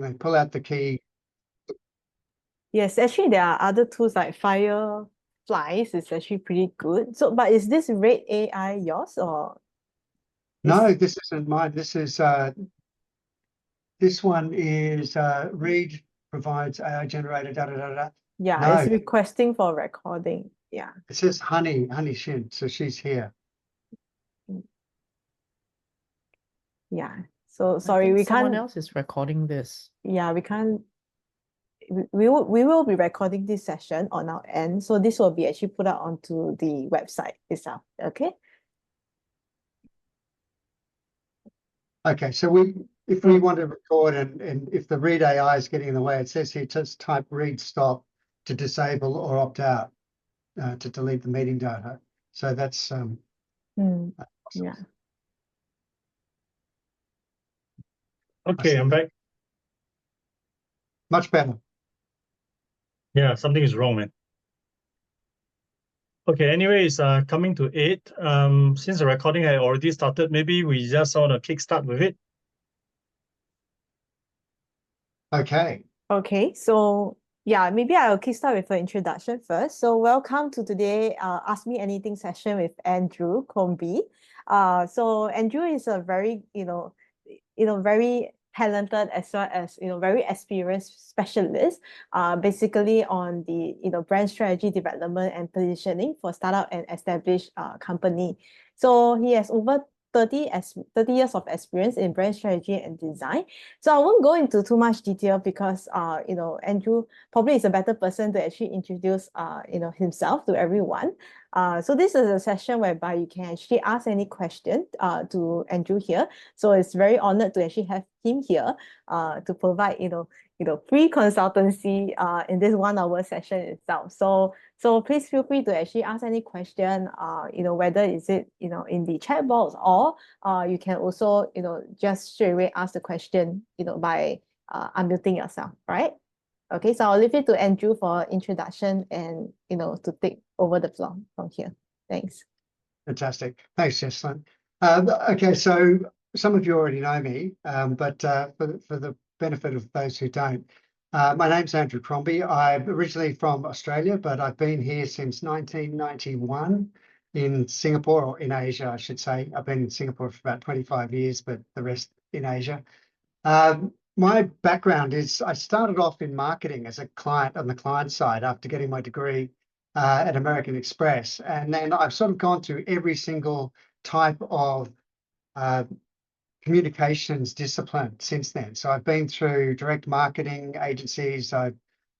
then pull out the key. Yes, actually there are other tools like Fireflies. It's actually pretty good. So, but is this Red AI yours or is No, this isn't mine. This one is Reed provides AI generated da da da da. yeah, it's No, requesting for recording. Yeah. it says Honey Shin, so she's here. Mm, yeah. So I sorry, think we someone can't. else is recording this. Yeah, we can't. We will be recording this session on our end, so this will be actually put out onto the website itself. Okay. Okay, so if we want to record and if the Read AI is getting in the way, it says here just type Read stop to disable or opt out to delete the meeting data. So that's Yeah. Okay, I'm back. much better. Yeah, something is wrong, man. Okay, anyways, coming to it, since the recording had already started, maybe we just want to kickstart with it. Okay. Okay, so yeah, maybe I'll kickstart with an introduction first. So welcome to today Ask Me Anything session with Andrew Crombie. So Andrew is a very, very talented as well as, very experienced specialist, basically on the, brand strategy development and positioning for startup and established company. So he has over 30 years of experience in brand strategy and design. So I won't go into too much detail because Andrew probably is a better person to actually introduce himself to everyone. So this is a session whereby you can actually ask any question to Andrew here. So it's very honored to actually have him here to provide free consultancy in this 1 hour session itself. So please feel free to actually ask any question, whether is it in the chat box or you can also just straight away ask the question by unmuting yourself, right? Okay, so I'll leave it to Andrew for introduction and to take over the floor from here. Thanks. Fantastic. Thanks, Jesslyn. Okay, so some of you already know me, but for the benefit of those who don't, my name's Andrew Crombie. I'm originally from Australia, but I've been here since 1991 in Singapore, or in Asia, I should say. I've been in Singapore for about 25 years, but the rest in Asia. My background is I started off in marketing as a client on the client side after getting my degree at American Express. And then I've sort of gone through every single type of communications discipline since then. So I've been through direct marketing agencies. I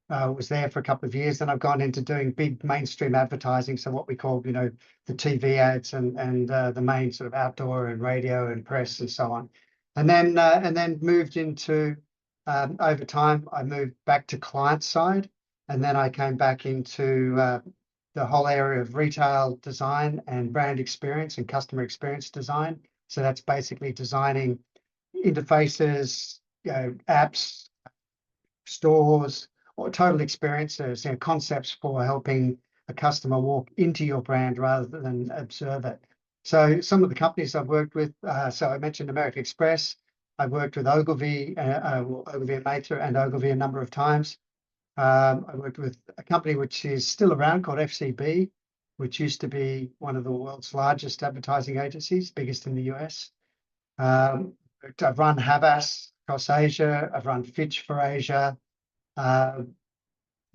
was there for a couple of years. Then I've gone into doing big mainstream advertising. So what we call, the TV ads and the main sort of outdoor and radio and press and so on. And then moved into, over time, I moved back to client side. And then I came back into the whole area of retail design and brand experience and customer experience design. So that's basically designing interfaces, apps, stores, or total experiences, concepts for helping a customer walk into your brand rather than observe it. So some of the companies I've worked with, so I mentioned American Express. I've worked with Ogilvy, Ogilvy and Mather and Ogilvy a number of times. I worked with a company which is still around called FCB, which used to be one of the world's largest advertising agencies, biggest in the US. I've run Havas across Asia. I've run Fitch for Asia, and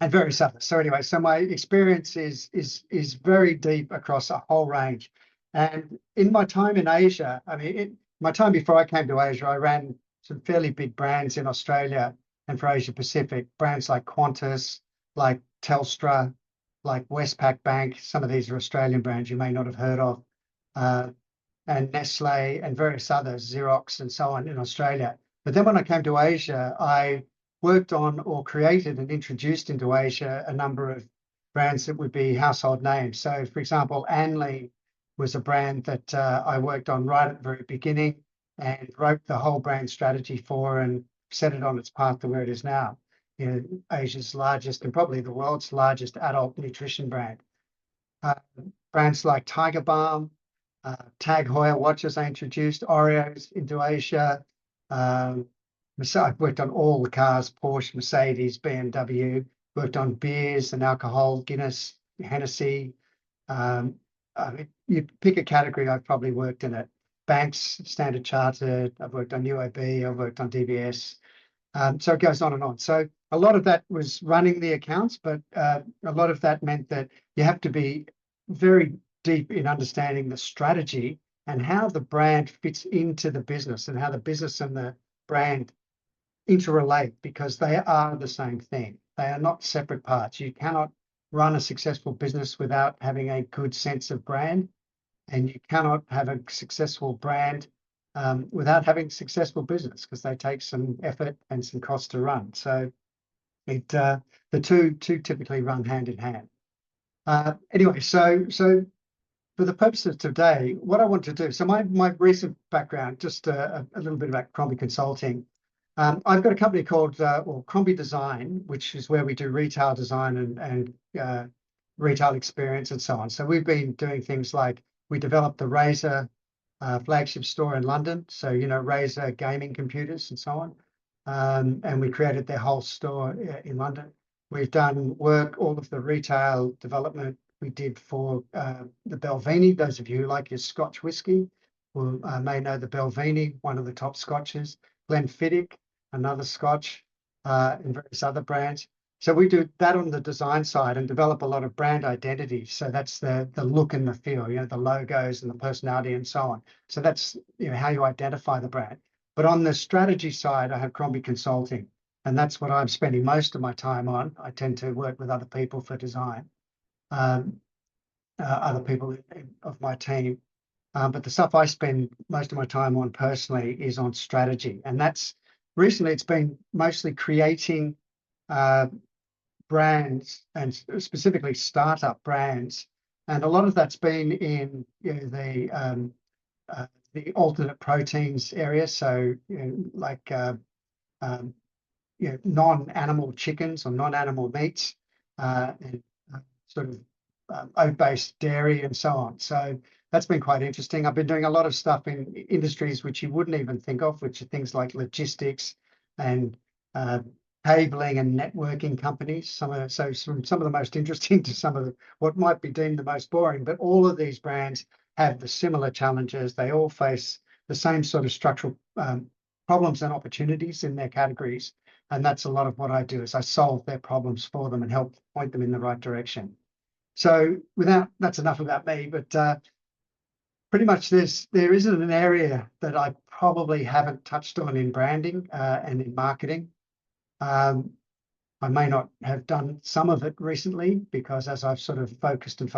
various others. So anyway, so my experience is very deep across a whole range. And in my time in Asia, I mean, my time before I came to Asia, I ran some fairly big brands in Australia and for Asia Pacific, brands like Qantas, like Telstra, like Westpac Bank. Some of these are Australian brands you may not have heard of, and Nestle and various others, Xerox and so on in Australia. But then when I came to Asia, I worked on or created and introduced into Asia a number of brands that would be household names. So, for example, Anley was a brand that I worked on right at the very beginning and wrote the whole brand strategy for and set it on its path to where it is now. Asia's largest and probably the world's largest adult nutrition brand. Brands like Tiger Balm, Tag Heuer watches I introduced, Oreos into Asia, I've worked on all the cars, Porsche, Mercedes, BMW, worked on beers and alcohol, Guinness, Hennessy. You pick a category, I've probably worked in it. Banks, Standard Chartered, I've worked on UOB, I've worked on DBS. So it goes on and on. So a lot of that was running the accounts, but a lot of that meant that you have to be very deep in understanding the strategy and how the brand fits into the business and how the business and the brand interrelate, because they are the same thing. They are not separate parts. You cannot run a successful business without having a good sense of brand, and you cannot have a successful brand without having successful business, because they take some effort and some cost to run. So the two typically run hand in hand. Anyway, so for the purpose of today, what I want to do, so my recent background, just a little bit about Crombie Consulting. I've got a company called Crombie Design, which is where we do retail design and retail experience and so on. So we've been doing things like, we developed the Razer flagship store in London. So, Razer gaming computers and so on. And we created their whole store in London. We've done work, all of the retail development we did for the Belvini. Those of you who like your Scotch whiskey may know the Belvini, one of the top Scotches. Glenfiddich, another Scotch, and various other brands. So we do that on the design side and develop a lot of brand identity. So that's the look and the feel, the logos and the personality and so on. So that's how you identify the brand. But on the strategy side, I have Crombie Consulting, and that's what I'm spending most of my time on. I tend to work with other people for design, other people of my team. But the stuff I spend most of my time on personally is on strategy. And recently it's been mostly creating brands, and specifically startup brands. And a lot of that's been in the alternate proteins area. So like non-animal chickens or non-animal meats, and sort of oat-based dairy and so on. So that's been quite interesting. I've been doing a lot of stuff in industries which you wouldn't even think of, which are things like logistics and cabling and networking companies. Some of the most interesting to some of what might be deemed the most boring, but all of these brands have the similar challenges. They all face the same sort of structural problems and opportunities in their categories. And that's a lot of what I do, is I solve their problems for them and help point them in the right direction. So that's enough about me, but pretty much there isn't an area that I probably haven't touched on in branding and in marketing. I may not have done some of it recently, because as I've sort of focused, I've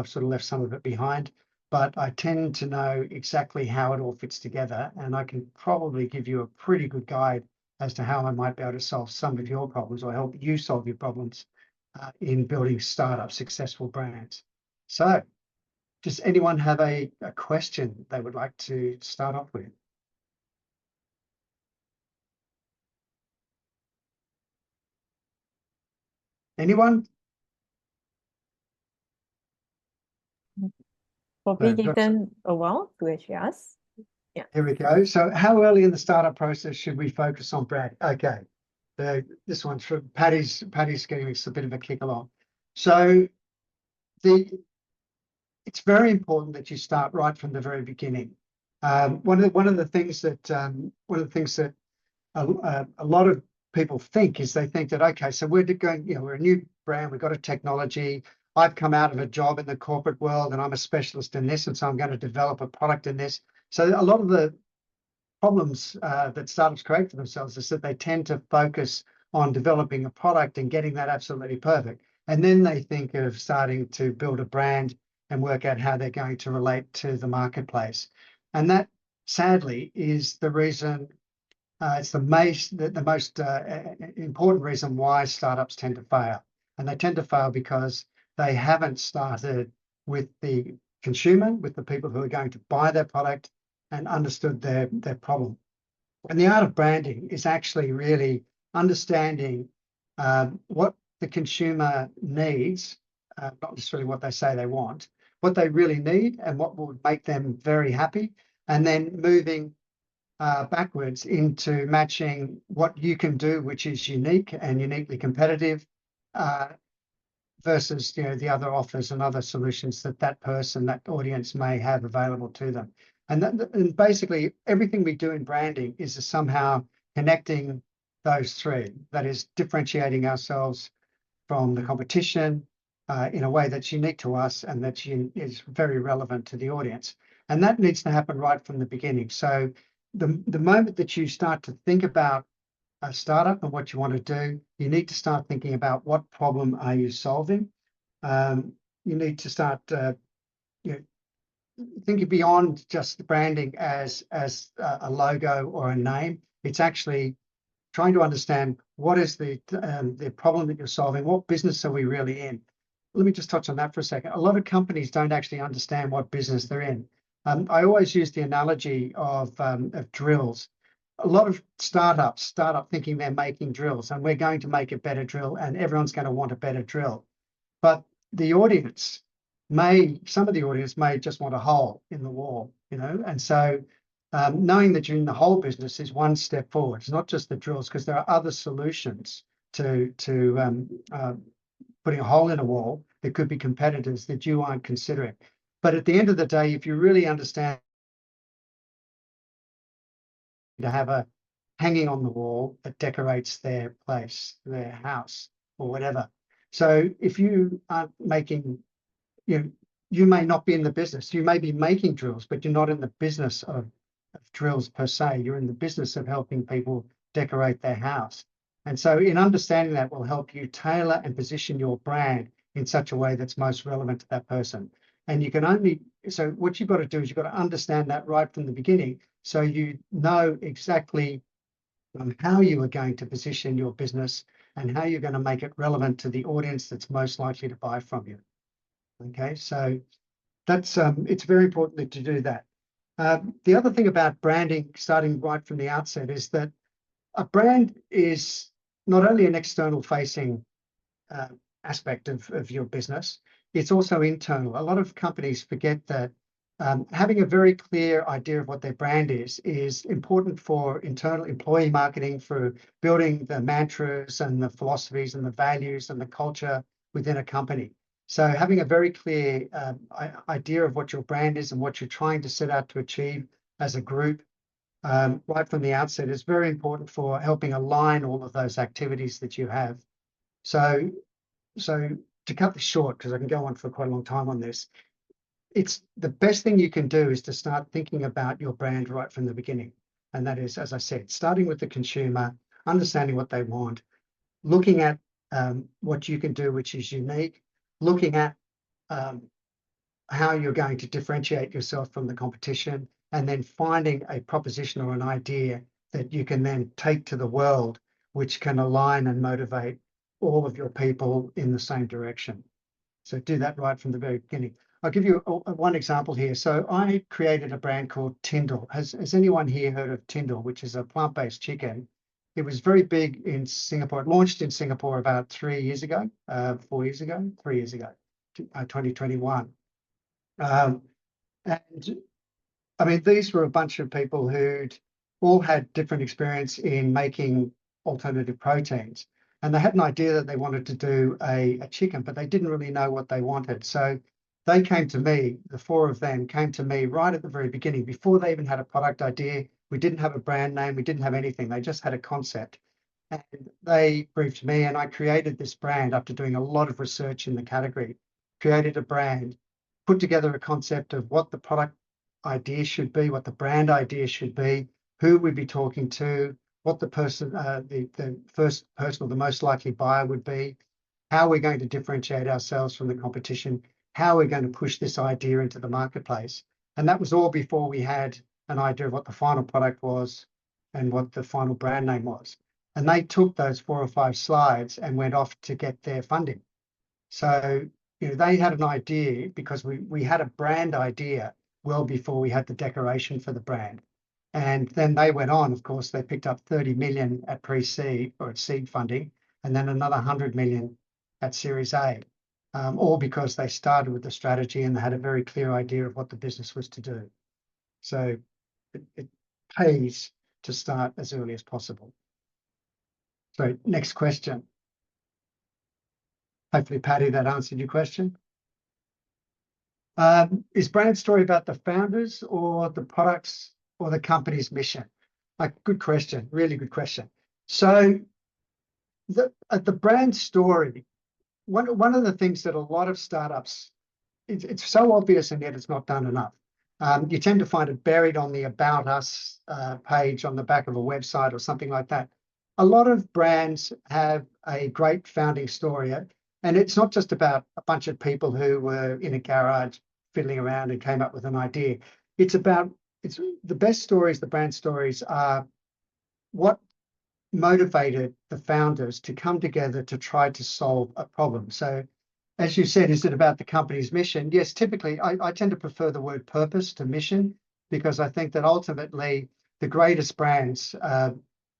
sort of left some of it behind. But I tend to know exactly how it all fits together, and I can probably give you a pretty good guide as to how I might be able to solve some of your problems, or help you solve your problems in building startup successful brands. So does anyone have a question they would like to start off with? Anyone? Probably No, give them a while to actually ask. Here we go. So how early in the startup process should we focus on brand? Okay. This one's from Patty's giving us a bit of a kick along. So it's very important that you start right from the very beginning. One of the things that a lot of people think is, they think that, okay, so we're going, we're a new brand, we've got a technology. I've come out of a job in the corporate world and I'm a specialist in this, and so I'm going to develop a product in this. So a lot of the problems that startups create for themselves is that they tend to focus on developing a product and getting that absolutely perfect. And then they think of starting to build a brand and work out how they're going to relate to the marketplace. And that, sadly, is the reason, it's the most important reason why startups tend to fail. And they tend to fail because they haven't started with the consumer, with the people who are going to buy their product, and understood their problem. And the art of branding is actually really understanding what the consumer needs, not necessarily what they say they want, what they really need and what would make them very happy, and then moving backwards into matching what you can do, which is unique and uniquely competitive, versus the other offers and other solutions that person, that audience may have available to them. And basically everything we do in branding is somehow connecting those three. That is differentiating ourselves from the competition in a way that's unique to us and that is very relevant to the audience. And that needs to happen right from the beginning. So the moment that you start to think about a startup and what you want to do, you need to start thinking about what problem are you solving. You need to start thinking beyond just the branding as a logo or a name. It's actually trying to understand what is the problem that you're solving. What business are we really in? Let me just touch on that for a second. A lot of companies don't actually understand what business they're in. I always use the analogy of drills. A lot of startups start up thinking they're making drills and we're going to make a better drill and everyone's going to want a better drill. But the audience some of the audience may just want a hole in the wall, and so knowing that you're in the whole business is one step forward. It's not just the drills, because there are other solutions to putting a hole in a wall. There could be competitors that you aren't considering. But at the end of the day, if you really understand to have a hanging on the wall that decorates their place, their house, or whatever. So if you aren't making, you may not be in the business. You may be making drills, but you're not in the business of drills per se. You're in the business of helping people decorate their house. And so in understanding that will help you tailor and position your brand in such a way that's most relevant to that person. And you can so what you've got to do is you've got to understand that right from the beginning, so you know exactly how you are going to position your business and how you're going to make it relevant to the audience that's most likely to buy from you. Okay, so that's it's very important to do that. The other thing about branding, starting right from the outset, is that a brand is not only an external facing aspect of your business, it's also internal. A lot of companies forget that having a very clear idea of what their brand is important for internal employee marketing, for building the mantras and the philosophies and the values and the culture within a company. So having a very clear idea of what your brand is and what you're trying to set out to achieve as a group right from the outset is very important for helping align all of those activities that you have. So to cut this short, because I can go on for quite a long time on this, it's the best thing you can do is to start thinking about your brand right from the beginning. And that is, as I said, starting with the consumer, understanding what they want, looking at what you can do, which is unique, looking at how you're going to differentiate yourself from the competition, and then finding a proposition or an idea that you can then take to the world, which can align and motivate all of your people in the same direction. So do that right from the very beginning. I'll give you one example here. So I created a brand called Tyndall. Has anyone here heard of Tyndall, which is a plant-based chicken? It was very big in Singapore. It launched in Singapore about 3 years ago, 4 years ago, 3 years ago, 2021. And I mean, these were a bunch of people who'd all had different experience in making alternative proteins. And they had an idea that they wanted to do a chicken, but they didn't really know what they wanted. So they came to me, the four of them came to me right at the very beginning, before they even had a product idea. We didn't have a brand name. We didn't have anything. They just had a concept. And they briefed me, and I created this brand after doing a lot of research in the category, created a brand, put together a concept of what the product idea should be, what the brand idea should be, who we'd be talking to, what the person, the first person or the most likely buyer would be, how we're going to differentiate ourselves from the competition, how we're going to push this idea into the marketplace. And that was all before we had an idea of what the final product was and what the final brand name was. And they took those 4 or 5 slides and went off to get their funding. So, they had an idea because we had a brand idea well before we had the decoration for the brand. And then they went on, of course, they picked up 30 million at pre-seed or at seed funding, and then another 100 million at Series A, all because they started with the strategy and they had a very clear idea of what the business was to do. So pays to start as early as possible. So next question. Hopefully, Patty, that answered your question. Is brand story about the founders or the products or the company's mission? Good question, really good question. So the brand story, one of the things that a lot of startups, it's so obvious and yet it's not done enough. You tend to find it buried on the About Us page on the back of a website or something like that. A lot of brands have a great founding story, and it's not just about a bunch of people who were in a garage fiddling around and came up with an idea. It's the best stories, the brand stories are what motivated the founders to come together to try to solve a problem. So as you said, is it about the company's mission? Yes, typically I tend to prefer the word purpose to mission, because I think that ultimately the greatest brands are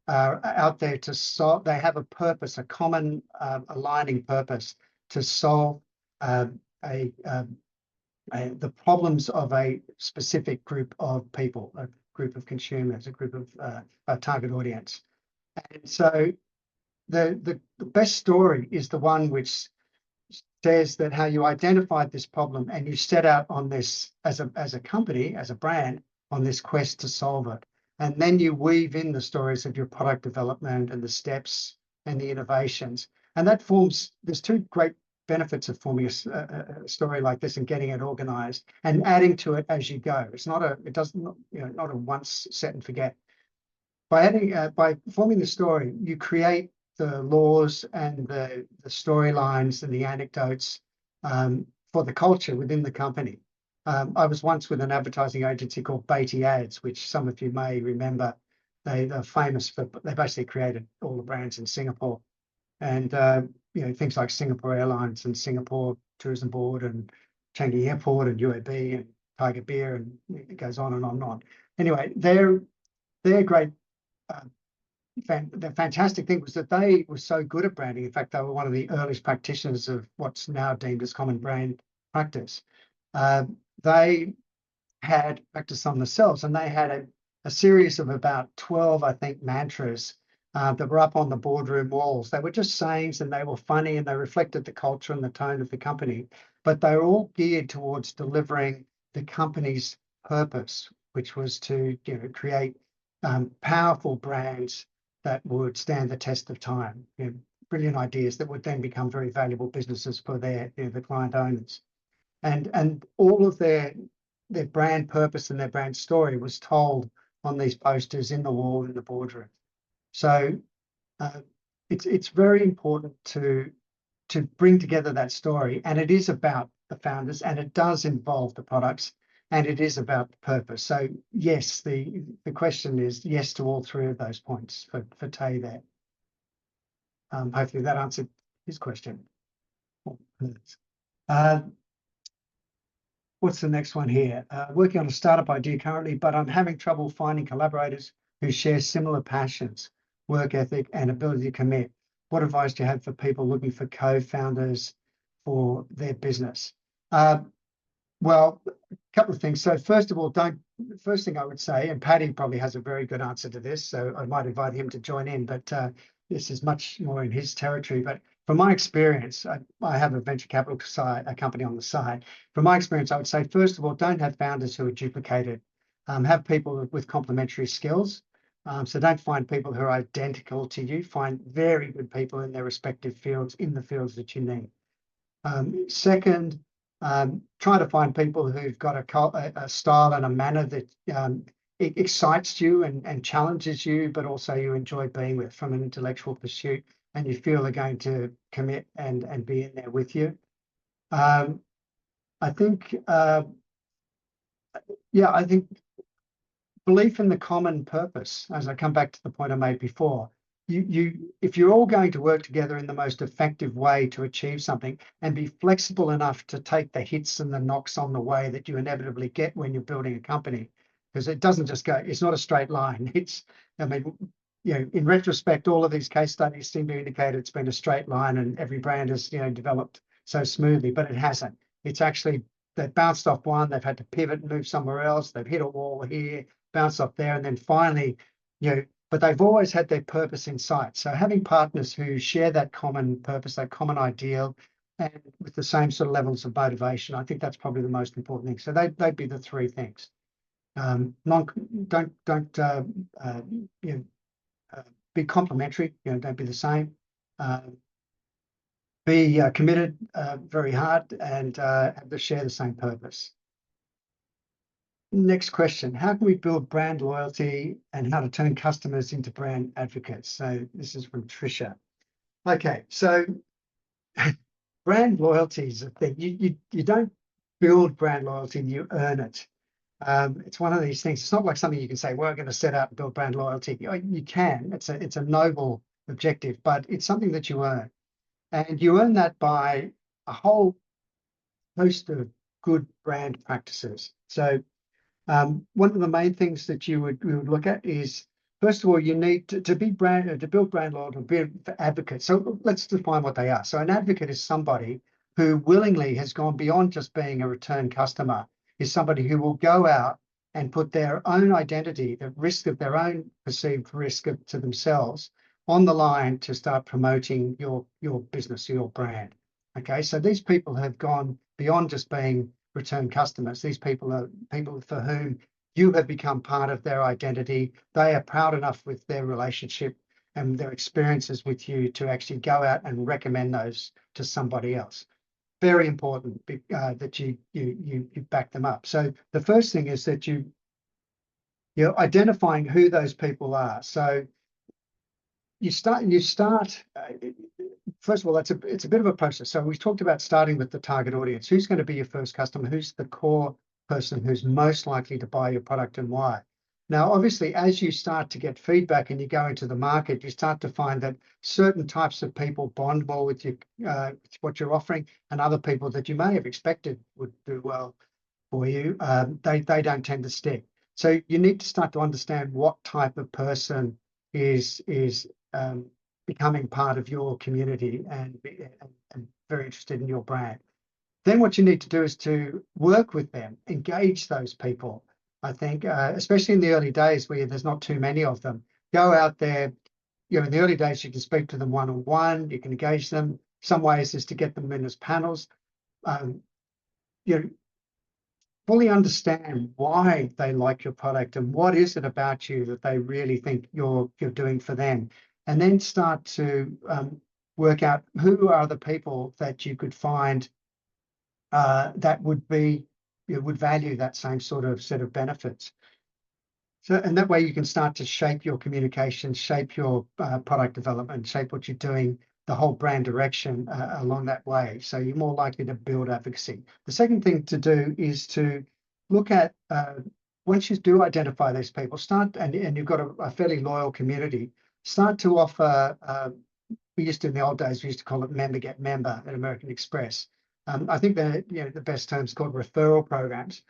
out there to solve, they have a purpose, a common aligning purpose to solve the problems of a specific group of people, a group of consumers, a group of a target audience. And so the best story is the one which says that how you identified this problem and you set out on this as a company, as a brand, on this quest to solve it. And then you weave in the stories of your product development and the steps and the innovations. And that forms, there's two great benefits of forming a story like this and getting it organized and adding to it as you go. It's not a, it doesn't, not a once set and forget. By forming the story, you create the laws and the storylines and the anecdotes for the culture within the company. I was once with an advertising agency called Beatty Ads, which some of you may remember. They're famous for, they basically created all the brands in Singapore. And things like Singapore Airlines and Singapore Tourism Board and Changi Airport and UAB and Tiger Beer, and it goes on and on and on. Anyway, they're great. The fantastic thing was that they were so good at branding. In fact, they were one of the earliest practitioners of what's now deemed as common brand practice. They had practiced on themselves, and they had a series of about 12, I think, mantras that were up on the boardroom walls. They were just sayings, and they were funny, and they reflected the culture and the tone of the company, but they were all geared towards delivering the company's purpose, which was to create powerful brands that would stand the test of time, brilliant ideas that would then become very valuable businesses for the client owners. And all of their brand purpose and their brand story was told on these posters in the wall in the boardroom. So it's very important to bring together that story, and it is about the founders, and it does involve the products, and it is about the purpose. So yes, the question is yes to all three of those points for Tay there. Hopefully that answered his question. What's the next one here? Working on a startup idea currently, but I'm having trouble finding collaborators who share similar passions, work ethic, and ability to commit. What advice do you have for people looking for co-founders for their business? Well, a couple of things. So first of all, first thing I would say, and Paddy probably has a very good answer to this, so I might invite him to join in, but this is much more in his territory. But from my experience, I have a venture capital a company on the side. From my experience, I would say, first of all, don't have founders who are duplicated. Have people with complementary skills. So don't find people who are identical to you. Find very good people in their respective fields, in the fields that you need. Second, try to find people who've got a style and a manner that it excites you and challenges you, but also you enjoy being with from an intellectual pursuit, and you feel they're going to commit and be in there with you. I think, I think belief in the common purpose, as I come back to the point I made before, if you're all going to work together in the most effective way to achieve something, and be flexible enough to take the hits and the knocks on the way that you inevitably get when you're building a company, because it doesn't just go, it's not a straight line. In retrospect, all of these case studies seem to indicate it's been a straight line and every brand has, developed so smoothly, but it hasn't. It's actually, they've bounced off one, they've had to pivot and move somewhere else, they've hit a wall here, bounce off there. And then finally, but they've always had their purpose in sight. So having partners who share that common purpose, that common ideal, and with the same sort of levels of motivation, I think that's probably the most important thing. So they'd be the three things. Be complementary. Don't be the same. Be committed very hard, and have to share the same purpose. Next question: how can we build brand loyalty and how to turn customers into brand advocates? So this is from Tricia. Okay, so brand loyalty is a thing. You don't build brand loyalty, you earn it. It's one of these things. It's not like something you can say, we're going to set out and build brand loyalty. You can. It's a noble objective, but it's something that you earn. And you earn that by a whole host of good brand practices. So one of the main things that we would look at is, first of all, you need to build brand loyalty, to be advocates. So let's define what they are. So an advocate is somebody who willingly has gone beyond just being a return customer, is somebody who will go out and put their own identity, the risk of their own perceived risk to themselves, on the line to start promoting your business, your brand. Okay, so these people have gone beyond just being return customers. These people are people for whom you have become part of their identity. They are proud enough with their relationship and their experiences with you to actually go out and recommend those to somebody else. Very important that you back them up. So the first thing is that you're identifying who those people are. So you start. First of all, it's a bit of a process. So we talked about starting with the target audience. Who's going to be your first customer? Who's the core person who's most likely to buy your product and why? Now, obviously, as you start to get feedback and you go into the market, you start to find that certain types of people bond more with you, what you're offering, and other people that you may have expected would do well for you, they don't tend to stick. So you need to start to understand what type of person is becoming part of your community and very interested in your brand. Then what you need to do is to work with them, engage those people. I think, especially in the early days where there's not too many of them, go out there. In the early days, you can speak to them one-on-one, you can engage them. Some ways is to get them in as panels. Fully understand why they like your product and what is it about you that they really think you're doing for them. And then start to work out who are the people that you could find that would value that same sort of set of benefits. So, and that way you can start to shape your communication, shape your product development, shape what you're doing, the whole brand direction along that way. So you're more likely to build advocacy. The second thing to do is to look at, once you do identify these people, and you've got a fairly loyal community, start to offer, we used to, in the old days, we used to call it member get member at American Express. I think that the best term is called referral programs.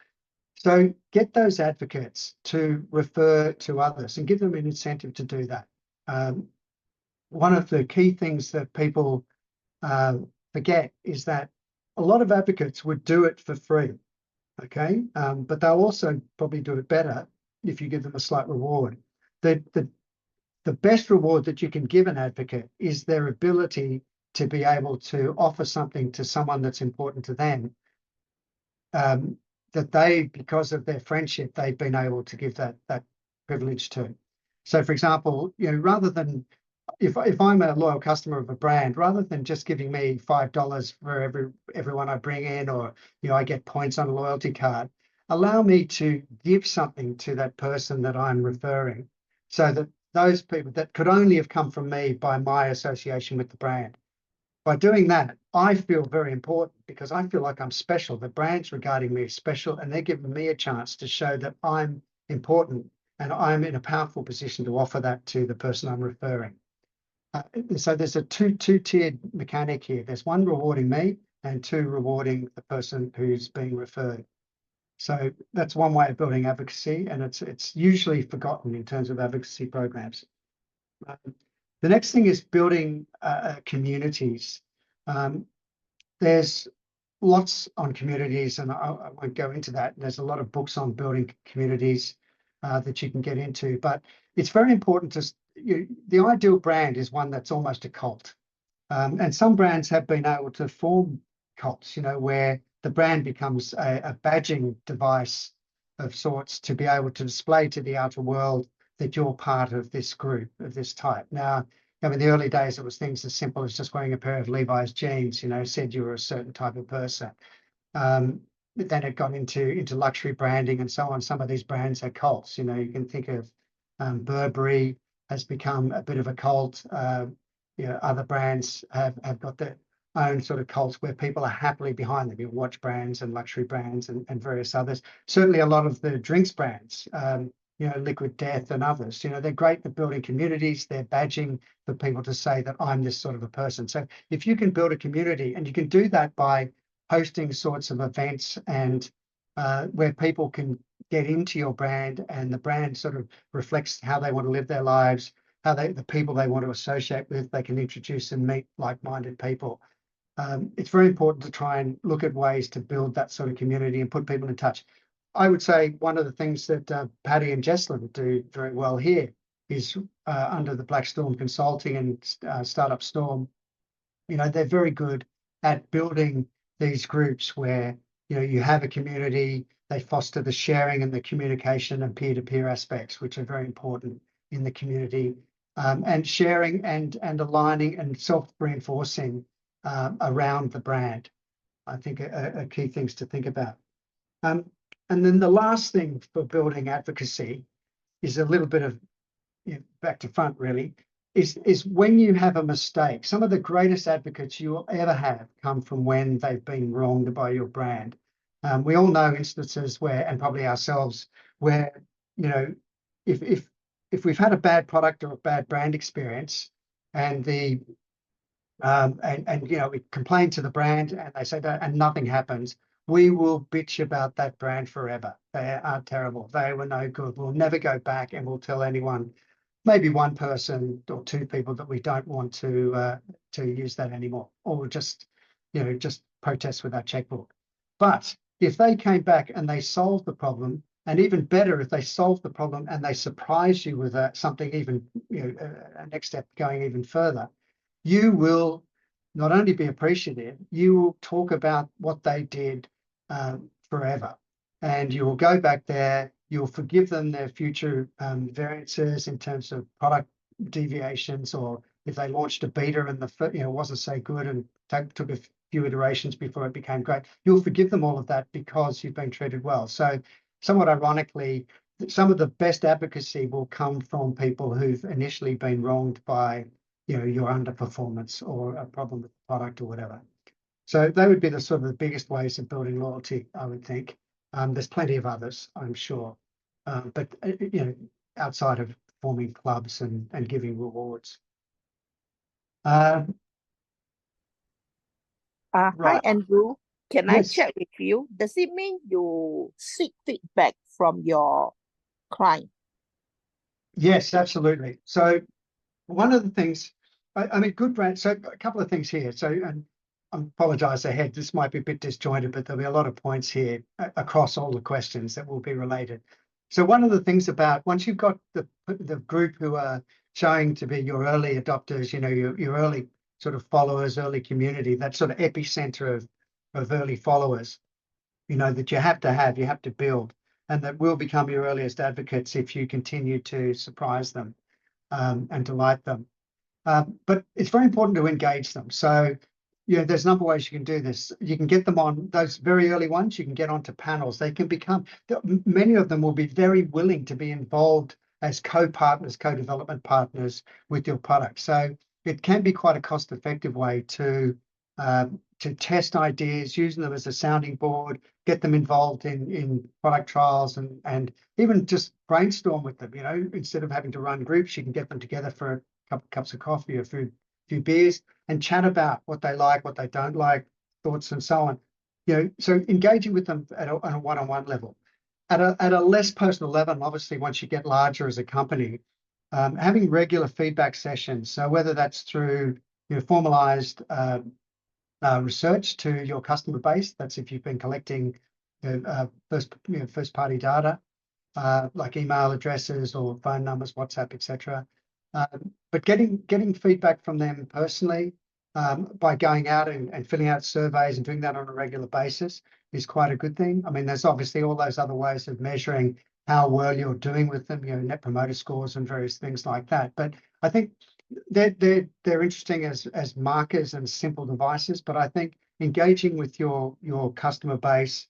So get those advocates to refer to others and give them an incentive to do that. One of the key things that people forget is that a lot of advocates would do it for free, okay? But they'll also probably do it better if you give them a slight reward. The best reward that you can give an advocate is their ability to be able to offer something to someone that's important to them, that they, because of their friendship, they've been able to give that privilege to. So, for example, rather than, if I'm a loyal customer of a brand, rather than just giving me $5 for everyone I bring in, or I get points on a loyalty card, allow me to give something to that person that I'm referring, so that those people that could only have come from me by my association with the brand. By doing that, I feel very important because I feel like I'm special. The brand's regarding me as special, and they're giving me a chance to show that I'm important and I'm in a powerful position to offer that to the person I'm referring. So there's a two-tiered mechanic here. There's one rewarding me and two rewarding the person who's being referred. So that's one way of building advocacy, and it's usually forgotten in terms of advocacy programs. The next thing is building communities. There's lots on communities, and I won't go into that. There's a lot of books on building communities. that you can get into. But it's very important the ideal brand is one that's almost a cult. And some brands have been able to form cults, where the brand becomes a badging device of sorts to be able to display to the outer world that you're part of this group of this type. Now, in the early days, it was things as simple as just wearing a pair of Levi's jeans, said you were a certain type of person. Then it got into luxury branding and so on. Some of these brands are cults. You can think of Burberry has become a bit of a cult. Other brands have got their own sort of cults where people are happily behind them. Watch brands and luxury brands and various others. Certainly a lot of the drinks brands, Liquid Death and others, they're great for building communities. They're badging for people to say that I'm this sort of a person. So if you can build a community, and you can do that by hosting sorts of events and where people can get into your brand, and the brand sort of reflects how they want to live their lives, how the people they want to associate with, they can introduce and meet like-minded people. It's very important to try and look at ways to build that sort of community and put people in touch. I would say one of the things that Paddy and Jesslyn do very well here is under the Black Storm Consulting and Startup Storm, they're very good at building these groups where, you have a community, they foster the sharing and the communication and peer-to-peer aspects, which are very important in the community, and sharing and aligning and self-reinforcing around the brand. I think are key things to think about. And then the last thing for building advocacy is a little bit of back to front, really, is when you have a mistake. Some of the greatest advocates you will ever have come from when they've been wronged by your brand. We all know instances where, and probably ourselves, where, if we've had a bad product or a bad brand experience, and we complain to the brand and they say that, and nothing happens, we will bitch about that brand forever. They are terrible. They were no good. We'll never go back, and we'll tell anyone, maybe one person or two people, that we don't want to use that anymore, or just protest with our checkbook. But if they came back and they solved the problem, and even better, if they solved the problem and they surprise you with something even, a next step going even further, you will not only be appreciative, you will talk about what they did forever. And you will go back there, you'll forgive them their future variances in terms of product deviations, or if they launched a beta and wasn't so good and took a few iterations before it became great, you'll forgive them all of that because you've been treated well. So somewhat ironically, some of the best advocacy will come from people who've initially been wronged by your underperformance or a problem with the product or whatever. So they would be the sort of the biggest ways of building loyalty, I would think. There's plenty of others, I'm sure, but outside of forming clubs and giving rewards. Hi, Right. Andrew. Can I Yes. check with you? Does it mean you seek feedback from your client? Yes, absolutely. So one of the things, I mean, good brand. So a couple of things here. So, and I apologize ahead, this might be a bit disjointed, but there'll be a lot of points here across all the questions that will be related. So one of the things about, once you've got the group who are showing to be your early adopters, your early sort of followers, early community, that sort of epicenter of early followers, that you have to build, and that will become your earliest advocates if you continue to surprise them and delight them. But it's very important to engage them. So, there's a number of ways you can do this. You can get them on those very early ones. You can get onto panels. They can become, many of them will be very willing to be involved as co-partners, co-development partners with your product. So it can be quite a cost-effective way to test ideas, using them as a sounding board, get them involved in product trials, and even just brainstorm with them. Instead of having to run groups, you can get them together for a couple cups of coffee or a few beers and chat about what they like, what they don't like, thoughts and so on. So engaging with them at a one-on-one level. At a less personal level, obviously, once you get larger as a company, having regular feedback sessions. So whether that's through formalized research to your customer base, that's if you've been collecting first-party data, like email addresses or phone numbers, WhatsApp, etc. But getting feedback from them personally by going out and filling out surveys and doing that on a regular basis is quite a good thing. I mean, there's obviously all those other ways of measuring how well you're doing with them, net promoter scores and various things like that. But I think they're interesting as markers and simple devices. But I think engaging with your customer base,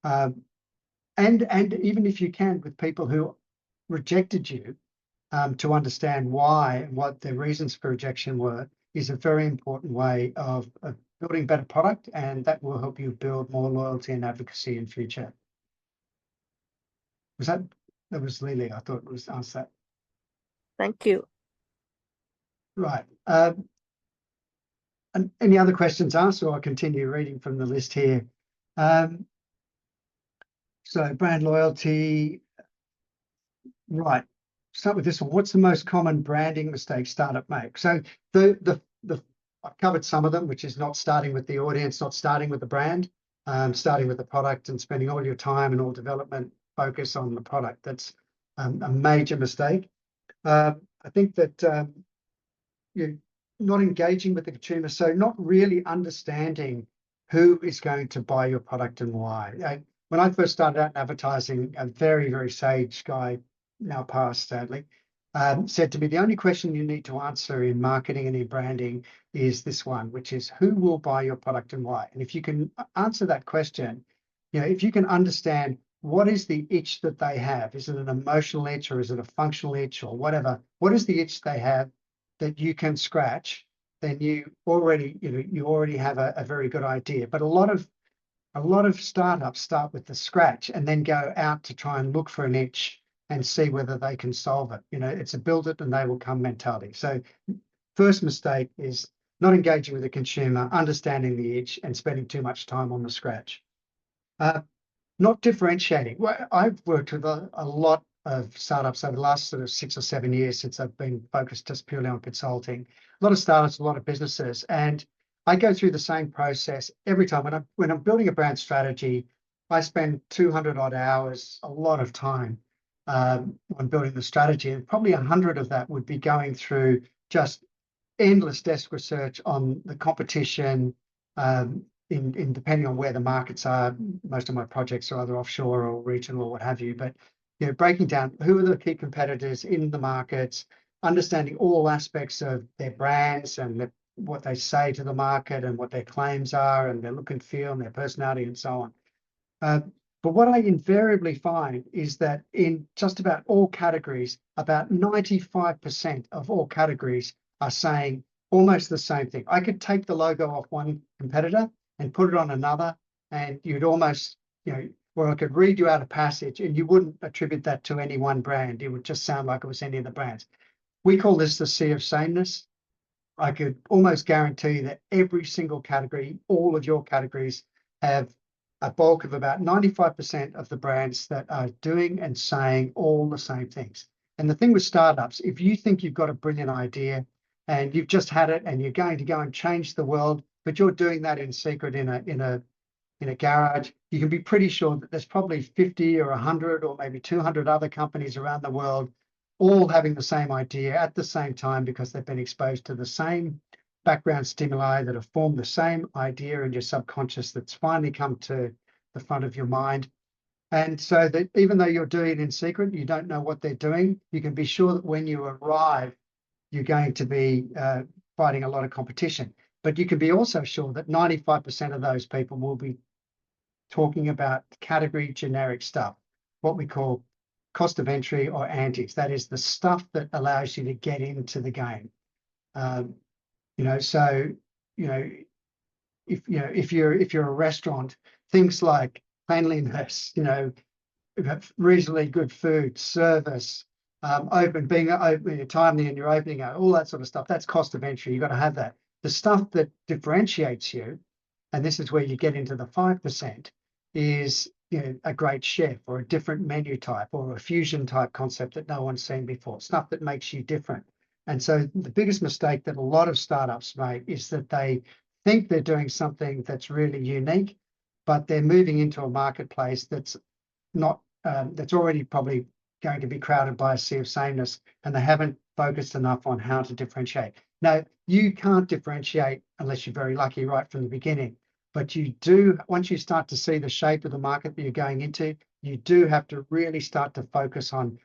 and even if you can with people who rejected you, to understand why and what their reasons for rejection were, is a very important way of building better product, and that will help you build more loyalty and advocacy in future. That was Lily? I thought it was asked that. Thank you. Right. And any other questions asked, or I'll continue reading from the list here. So brand loyalty. Right. Start with this one. What's the most common branding mistake startup make? So I've covered some of them, which is not starting with the audience, not starting with the brand, starting with the product and spending all your time and all development focus on the product. That's a major mistake. I think that you're not engaging with the consumer, so not really understanding who is going to buy your product and why. When I first started out in advertising, a very, very sage guy, now passed sadly, said to me, the only question you need to answer in marketing and in branding is this one, which is who will buy your product and why? And if you can answer that question, if you can understand what is the itch that they have, is it an emotional itch or is it a functional itch or whatever, what is the itch they have that you can scratch, then you already have a very good idea. But a lot of startups start with the scratch and then go out to try and look for an itch and see whether they can solve it. It's a build it and they will come mentality. So first mistake is not engaging with the consumer, understanding the itch and spending too much time on the scratch. Not differentiating. Well, I've worked with a lot of startups over the last sort of 6 or 7 years since I've been focused just purely on consulting. A lot of startups, a lot of businesses, and I go through the same process every time. When I'm building a brand strategy, I spend 200 odd hours, a lot of time on building the strategy, and probably 100 of that would be going through just endless desk research on the competition, in depending on where the markets are. Most of my projects are either offshore or regional or what have you, but breaking down who are the key competitors in the markets, understanding all aspects of their brands and what they say to the market and what their claims are and their look and feel and their personality and so on. But what I invariably find is that in just about all categories, about 95% of all categories are saying almost the same thing. I could take the logo off one competitor and put it on another, and you'd almost, or I could read you out a passage and you wouldn't attribute that to any one brand. It would just sound like it was any of the brands. We call this the sea of sameness. I could almost guarantee that every single category, all of your categories, have a bulk of about 95% of the brands that are doing and saying all the same things. And the thing with startups, if you think you've got a brilliant idea and you've just had it and you're going to go and change the world, but you're doing that in secret in a garage, you can be pretty sure that there's probably 50 or 100 or maybe 200 other companies around the world all having the same idea at the same time, because they've been exposed to the same background stimuli that have formed the same idea in your subconscious that's finally come to the front of your mind. And so that even though you're doing it in secret, you don't know what they're doing, you can be sure that when you arrive, you're going to be fighting a lot of competition. But you can be also sure that 95% of those people will be talking about category generic stuff, what we call cost of entry or antiques. That is the stuff that allows you to get into the game. If you're a restaurant, things like cleanliness, reasonably good food, service, being open, timely in your opening, all that sort of stuff. That's cost of entry. You've got to have that. The stuff that differentiates you, and this is where you get into the 5%, is a great chef or a different menu type or a fusion type concept that no one's seen before, stuff that makes you different. And so the biggest mistake that a lot of startups make is that they think they're doing something that's really unique, but they're moving into a marketplace that's not that's already probably going to be crowded by a sea of sameness, and they haven't focused enough on how to differentiate. Now, you can't differentiate unless you're very lucky right from the beginning, but you do, once you start to see the shape of the market that you're going into, you do have to really start to focus on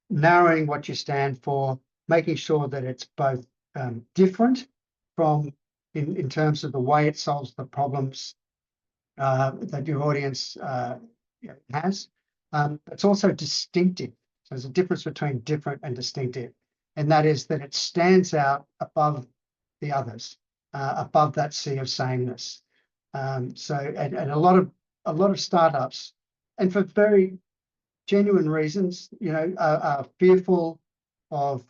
narrowing what you stand for, making sure that it's both different from in terms of the way it solves the problems that your audience has. It's also distinctive. So there's a difference between different and distinctive, and that is that it stands out above the others, above that sea of sameness. So and a lot of startups, and for very genuine reasons, are fearful of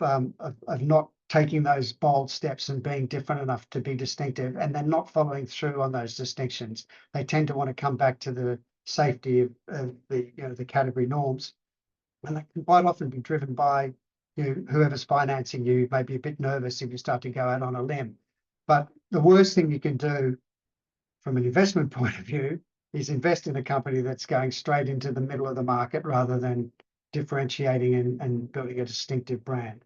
not taking those bold steps and being different enough to be distinctive, and then not following through on those distinctions. They tend to want to come back to the safety of the category norms, and that can quite often be driven by whoever's financing you. May be a bit nervous if you start to go out on a limb. But the worst thing you can do from an investment point of view is invest in a company that's going straight into the middle of the market rather than differentiating and building a distinctive brand.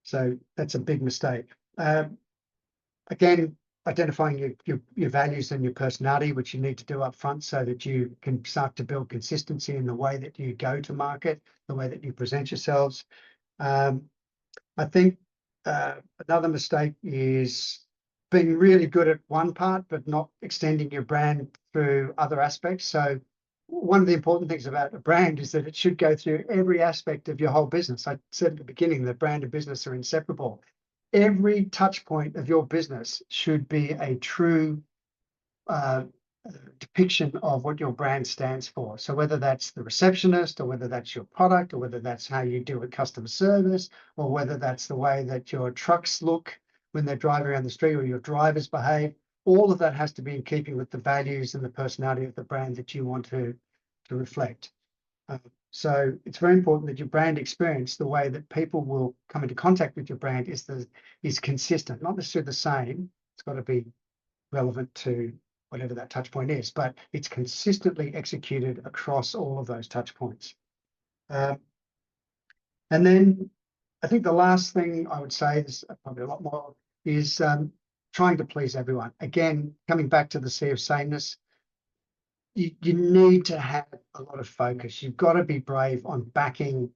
So that's a big mistake. Again, identifying your values and your personality, which you need to do up front so that you can start to build consistency in the way that you go to market, the way that you present yourselves. I think another mistake is being really good at one part, but not extending your brand through other aspects. So one of the important things about a brand is that it should go through every aspect of your whole business. I said at the beginning that brand and business are inseparable. Every touch point of your business should be a true depiction of what your brand stands for. So whether that's the receptionist, or whether that's your product, or whether that's how you deal with customer service, or whether that's the way that your trucks look when they're driving around the street, or your drivers behave, all of that has to be in keeping with the values and the personality of the brand that you want to reflect. So it's very important that your brand experience, the way that people will come into contact with your brand, is consistent, not necessarily the same. It's got to be relevant to whatever that touch point is, but it's consistently executed across all of those touch points. And then I think the last thing I would say, is probably a lot more, is trying to please everyone. Again, coming back to the sea of sameness, you need to have a lot of focus. You've got to be brave on backing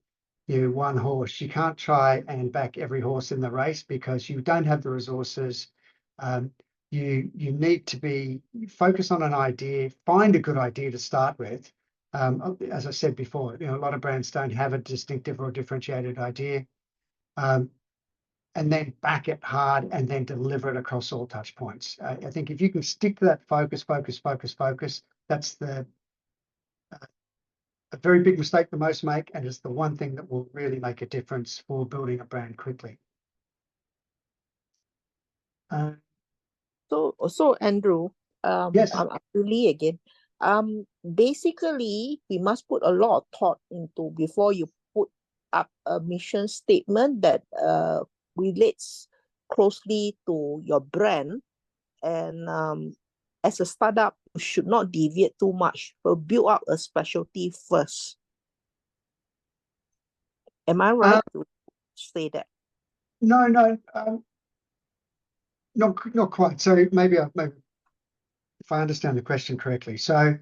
one horse. You can't try and back every horse in the race because you don't have the resources. You need to be focused on an idea, find a good idea to start with. As I said before, a lot of brands don't have a distinctive or differentiated idea. And then back it hard and then deliver it across all touch points. I think if you can stick to that focus, that's a very big mistake that most make, and it's the one thing that will really make a difference for building a brand quickly. So Andrew, Yes. I'm Julie again. Basically, we must put a lot of thought into before you put up a mission statement that relates closely to your brand. And as a startup, you should not deviate too much, but build up a specialty first. Am I right to say that? No, not quite. So maybe if I understand the question correctly. So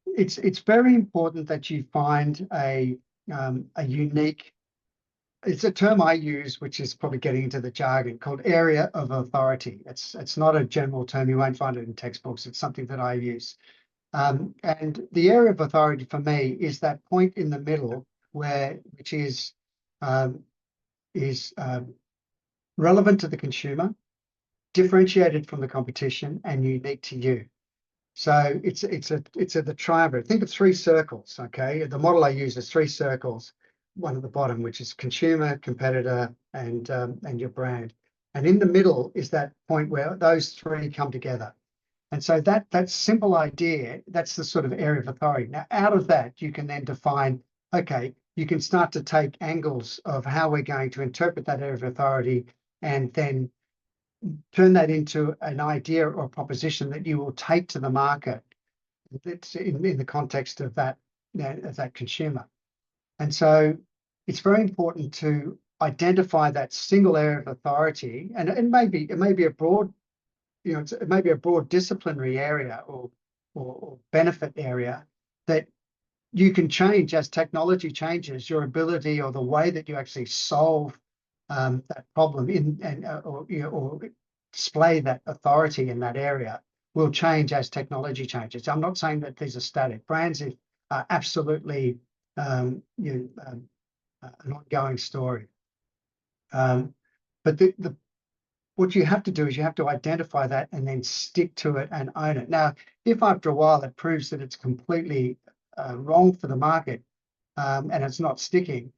it's very important that you find a unique, it's a term I use, which is probably getting into the jargon, called area of authority. It's not a general term. You won't find it in textbooks. It's something that I use. And the area of authority for me is that point in the middle which is relevant to the consumer, differentiated from the competition, and unique to you. So it's the triumvirate. Think of three circles. Okay, the model I use is three circles. One at the bottom, which is consumer, competitor, and your brand. And in the middle is that point where those three come together. And so that simple idea, that's the sort of area of authority. Now, out of that, you can then define, okay, you can start to take angles of how we're going to interpret that area of authority and then turn that into an idea or proposition that you will take to the market that's in the context of that consumer. And so it's very important to identify that single area of authority, and it may be a broad, it may be a broad disciplinary area or benefit area that you can change as technology changes. Your ability or the way that you actually solve that problem or display that authority in that area will change as technology changes. I'm not saying that these are static. Brands are absolutely an ongoing story. But what you have to do is you have to identify that and then stick to it and own it. Now, if after a while it proves that it's completely wrong for the market and it's not sticking,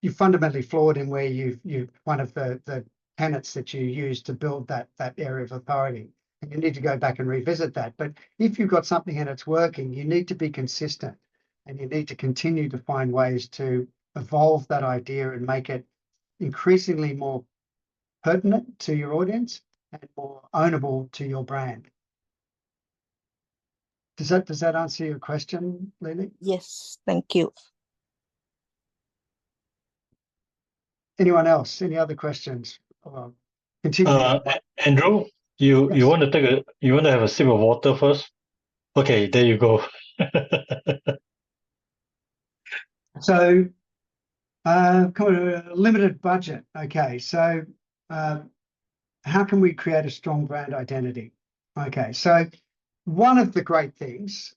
you're fundamentally flawed in where you one of the tenets that you use to build that area of authority. And you need to go back and revisit that. But if you've got something and it's working, you need to be consistent and you need to continue to find ways to evolve that idea and make it increasingly more pertinent to your audience and more ownable to your brand. Does that answer your question, Lily? Yes, thank you. Anyone else? Any other questions? Continue. Andrew, you Yes. want to have a sip of water first? Okay, there you go. So, limited budget. Okay, so how can we create a strong brand identity? Okay, so one of the great things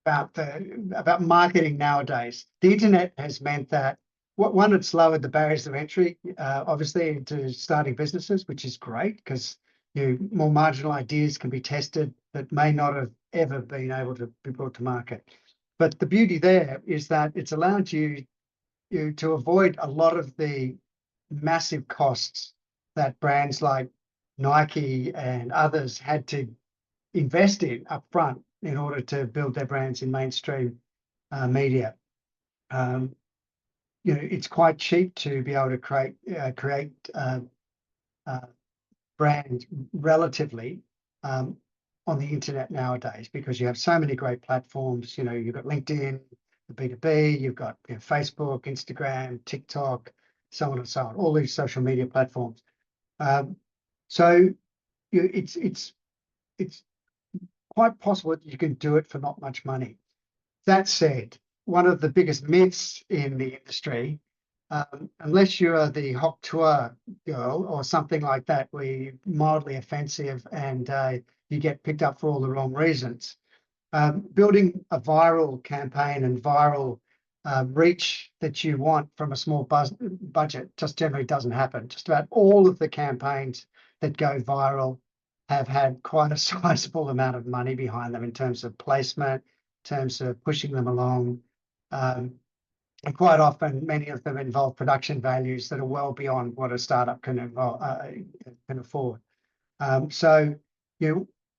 about marketing nowadays, the internet has meant that it's lowered the barriers of entry, obviously, into starting businesses, which is great because more marginal ideas can be tested that may not have ever been able to be brought to market. But the beauty there is that it's allowed you to avoid a lot of the massive costs that brands like Nike and others had to invest in upfront in order to build their brands in mainstream media. It's quite cheap to be able to create brands relatively on the internet nowadays because you have so many great platforms. You've got LinkedIn, the B2B, you've got Facebook, Instagram, TikTok, so on and so on, all these social media platforms. So it's quite possible that you can do it for not much money. That said, one of the biggest myths in the industry, unless you're the Hop Tour girl or something like that, where you're mildly offensive and you get picked up for all the wrong reasons, building a viral campaign and viral reach that you want from a small budget just generally doesn't happen. Just about all of the campaigns that go viral have had quite a sizable amount of money behind them in terms of placement, in terms of pushing them along. And quite often, many of them involve production values that are well beyond what a startup can afford. So,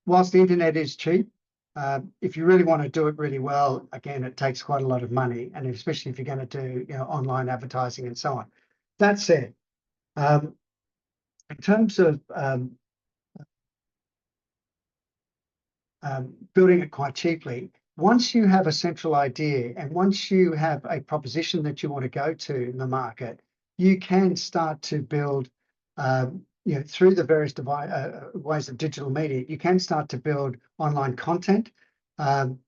whilst the internet is cheap, if you really want to do it really well, again, it takes quite a lot of money, and especially if you're going to do online advertising and so on. That said, in terms of building it quite cheaply, once you have a central idea and once you have a proposition that you want to go to in the market, you can start to build, through the various ways of digital media, you can start to build online content and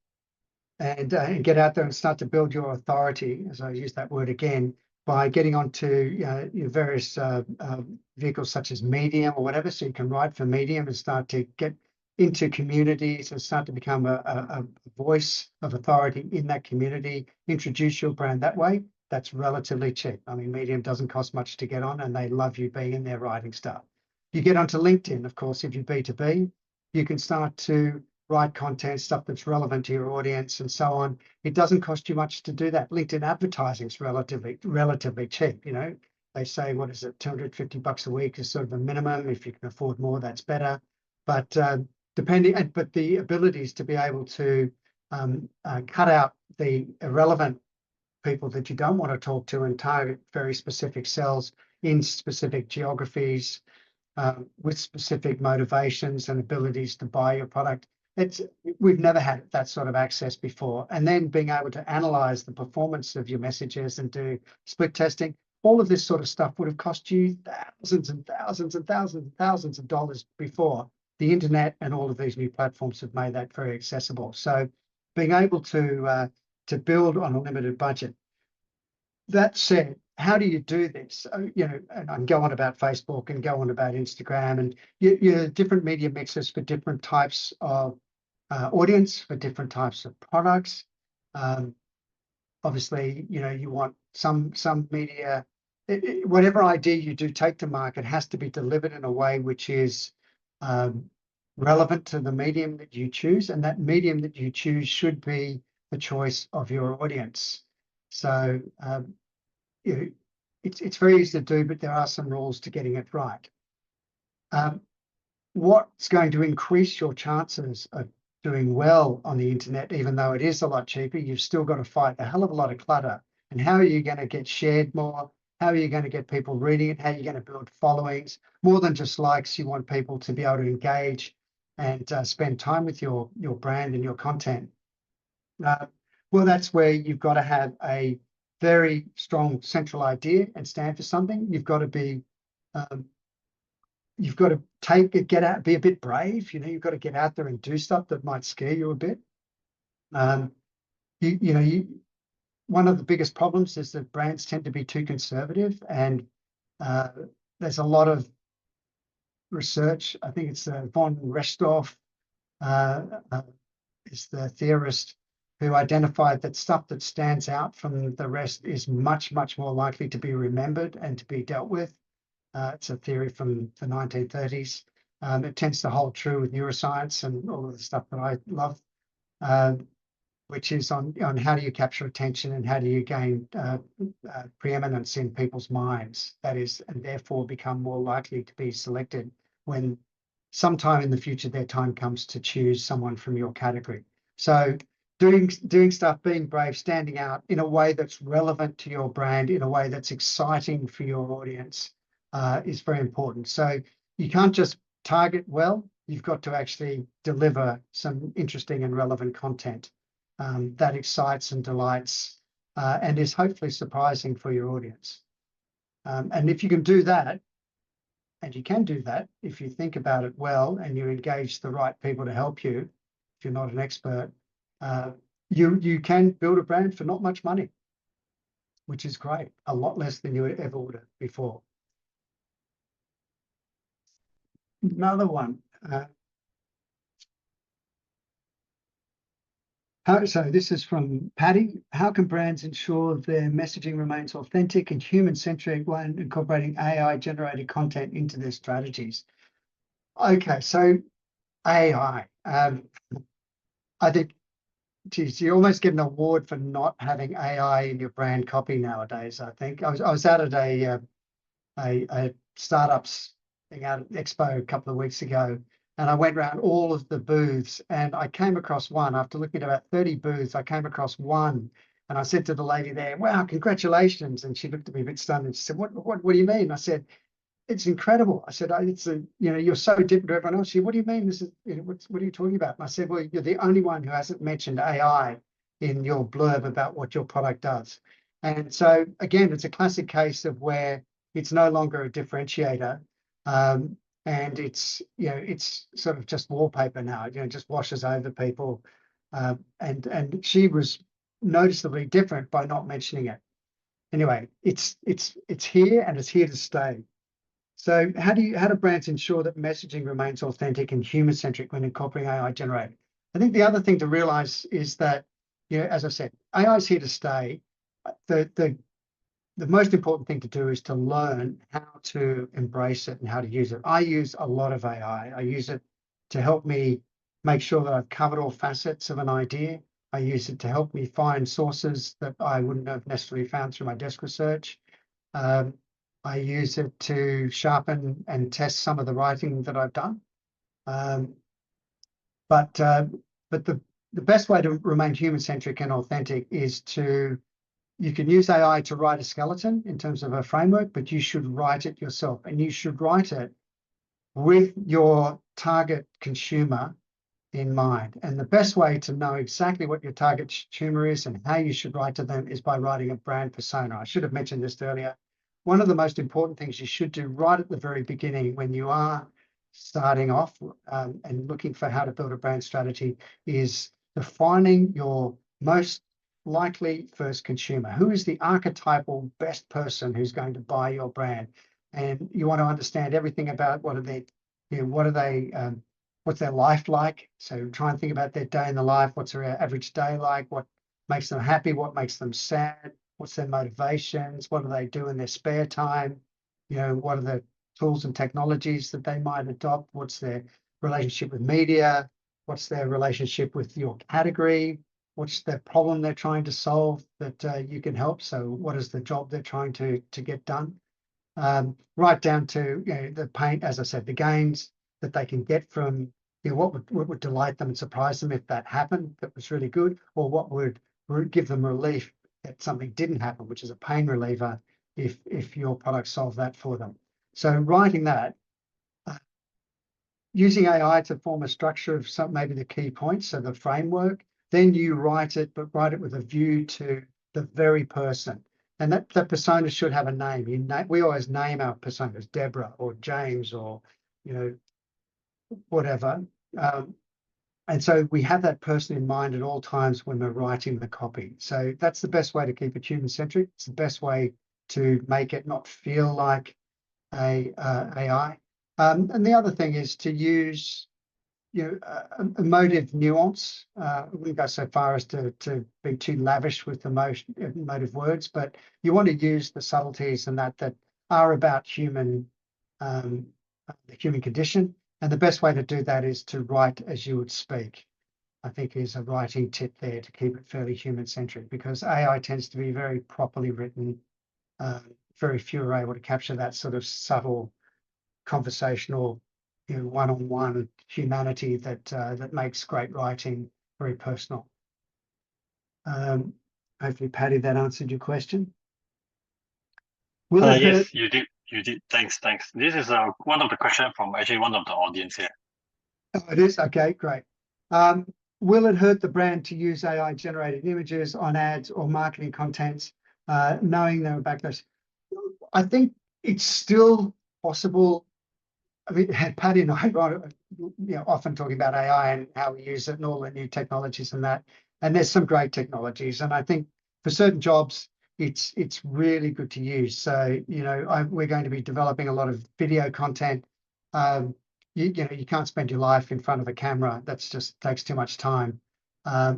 get out there and start to build your authority, as I use that word again, by getting onto your various vehicles such as Medium or whatever. So you can write for Medium and start to get into communities and start to become a voice of authority in that community, introduce your brand that way. That's relatively cheap. I mean, Medium doesn't cost much to get on and they love you being in there writing stuff. You get onto LinkedIn, of course, if you're B2B, you can start to write content, stuff that's relevant to your audience and so on. It doesn't cost you much to do that. LinkedIn advertising is relatively cheap. They say, what is it, $250 a week is sort of a minimum. If you can afford more, that's better. But but the abilities to be able to cut out the irrelevant people that you don't want to talk to and target very specific cells in specific geographies with specific motivations and abilities to buy your product. we've never had that sort of access before. And then being able to analyze the performance of your messages and do split testing, all of this sort of stuff would have cost you thousands and thousands and thousands and thousands of dollars before. The internet and all of these new platforms have made that very accessible. So being able to build on a limited budget. That said, how do you do this? You know, and I can go on about Facebook and go on about Instagram and your different media mixes for different types of audience, for different types of products. Obviously, you know, you want some media, whatever idea you do take to market has to be delivered in a way which is relevant to the medium that you choose, and that medium that you choose should be the choice of your audience. So you know, it's very easy to do, but there are some rules to getting it right. What's going to increase your chances of doing well on the internet, even though it is a lot cheaper, you've still got to fight a hell of a lot of clutter. And how are you going to get shared more? How are you going to get people reading it? How are you going to build followings? More than just likes, you want people to be able to engage and spend time with your brand and your content. Well, that's where you've got to have a very strong central idea and stand for something. You've got to be, you've got to get out, be a bit brave. You know, you've got to get out there and do stuff that might scare you a bit. One of the biggest problems is that brands tend to be too conservative, and there's a lot of research. I think it's von Restorff is the theorist who identified that stuff that stands out from the rest is much, much more likely to be remembered and to be dealt with. It's a theory from the 1930s. It tends to hold true with neuroscience and all of the stuff that I love, which is on how do you capture attention and how do you gain preeminence in people's minds, that is, and therefore become more likely to be selected when sometime in the future their time comes to choose someone from your category. So doing stuff, being brave, standing out in a way that's relevant to your brand, in a way that's exciting for your audience, is very important. So you can't just target well, you've got to actually deliver some interesting and relevant content that excites and delights and is hopefully surprising for your audience. And if you can do that, and you can do that if you think about it well and you engage the right people to help you, if you're not an expert, you can build a brand for not much money, which is great, a lot less than you ever would have before. Another one. So this is from Patty. How can brands ensure their messaging remains authentic and human-centric when incorporating AI-generated content into their strategies? Okay, so AI. I think, geez, you almost get an award for not having AI in your brand copy nowadays. I think I was out at a startups thing out at Expo a couple of weeks ago, and I went around all of the booths, and I came across one. After looking at about 30 booths, I came across one, and I said to the lady there, "Wow, congratulations!" And she looked at me a bit stunned and she said, "What do you mean?" I said, "It's incredible." I said, you're so different to everyone else." She said, "What do you mean? This is, what are you talking about?" And I said, "Well, you're the only one who hasn't mentioned AI in your blurb about what your product does." And so again, it's a classic case of where it's no longer a differentiator, and it's sort of just wallpaper now. It just washes over people, and she was noticeably different by not mentioning it. Anyway, it's here and it's here to stay. So how do brands ensure that messaging remains authentic and human-centric when incorporating AI generated? I think the other thing to realize is that, as I said, AI is here to stay. The most important thing to do is to learn how to embrace it and how to use it. I use a lot of AI. I use it to help me make sure that I've covered all facets of an idea. I use it to help me find sources that I wouldn't have necessarily found through my desk research. I use it to sharpen and test some of the writing that I've done. But the best way to remain human-centric and authentic is you can use AI to write a skeleton in terms of a framework, but you should write it yourself, and you should write it with your target consumer in mind. And the best way to know exactly what your target consumer is and how you should write to them is by writing a brand persona. I should have mentioned this earlier. One of the most important things you should do right at the very beginning when you are starting off and looking for how to build a brand strategy is defining your most likely first consumer. Who is the archetypal best person who's going to buy your brand? And you want to understand everything about what are they, what's their life like? So try and think about their day in the life. What's their average day like? What makes them happy? What makes them sad? What's their motivations? What do they do in their spare time? What are the tools and technologies that they might adopt? What's their relationship with media? What's their relationship with your category? What's the problem they're trying to solve that you can help? So what is the job they're trying to get done? Right down to the pain, as I said, the gains that they can get from what would delight them and surprise them if that happened, that was really good, or what would give them relief that something didn't happen, which is a pain reliever if your product solved that for them. So writing that, using AI to form a structure of maybe the key points, so the framework, then you write it, but write it with a view to the very person. And that persona should have a name. We always name our personas, Deborah or James or, whatever. And so we have that person in mind at all times when we're writing the copy. So that's the best way to keep it human-centric. It's the best way to make it not feel like a AI. And the other thing is to use emotive nuance. I wouldn't go so far as to be too lavish with emotive words, but you want to use the subtleties and that are about the human condition. And the best way to do that is to write as you would speak, I think is a writing tip there to keep it fairly human-centric, because AI tends to be very properly written. Very few are able to capture that sort of subtle conversational one-on-one humanity that makes great writing very personal. Hopefully, Patty, that answered your question. Yes, you did. Thanks. This is one of the questions from actually one of the audience here. Oh, it is? Okay, great. Will it hurt the brand to use AI-generated images on ads or marketing contents, knowing there are backlash? I think it's still possible. I mean, Patty and I often talking about AI and how we use it and all the new technologies and that. And there's some great technologies. And I think for certain jobs, it's really good to use. So, we're going to be developing a lot of video content. You can't spend your life in front of a camera. That's just takes too much time.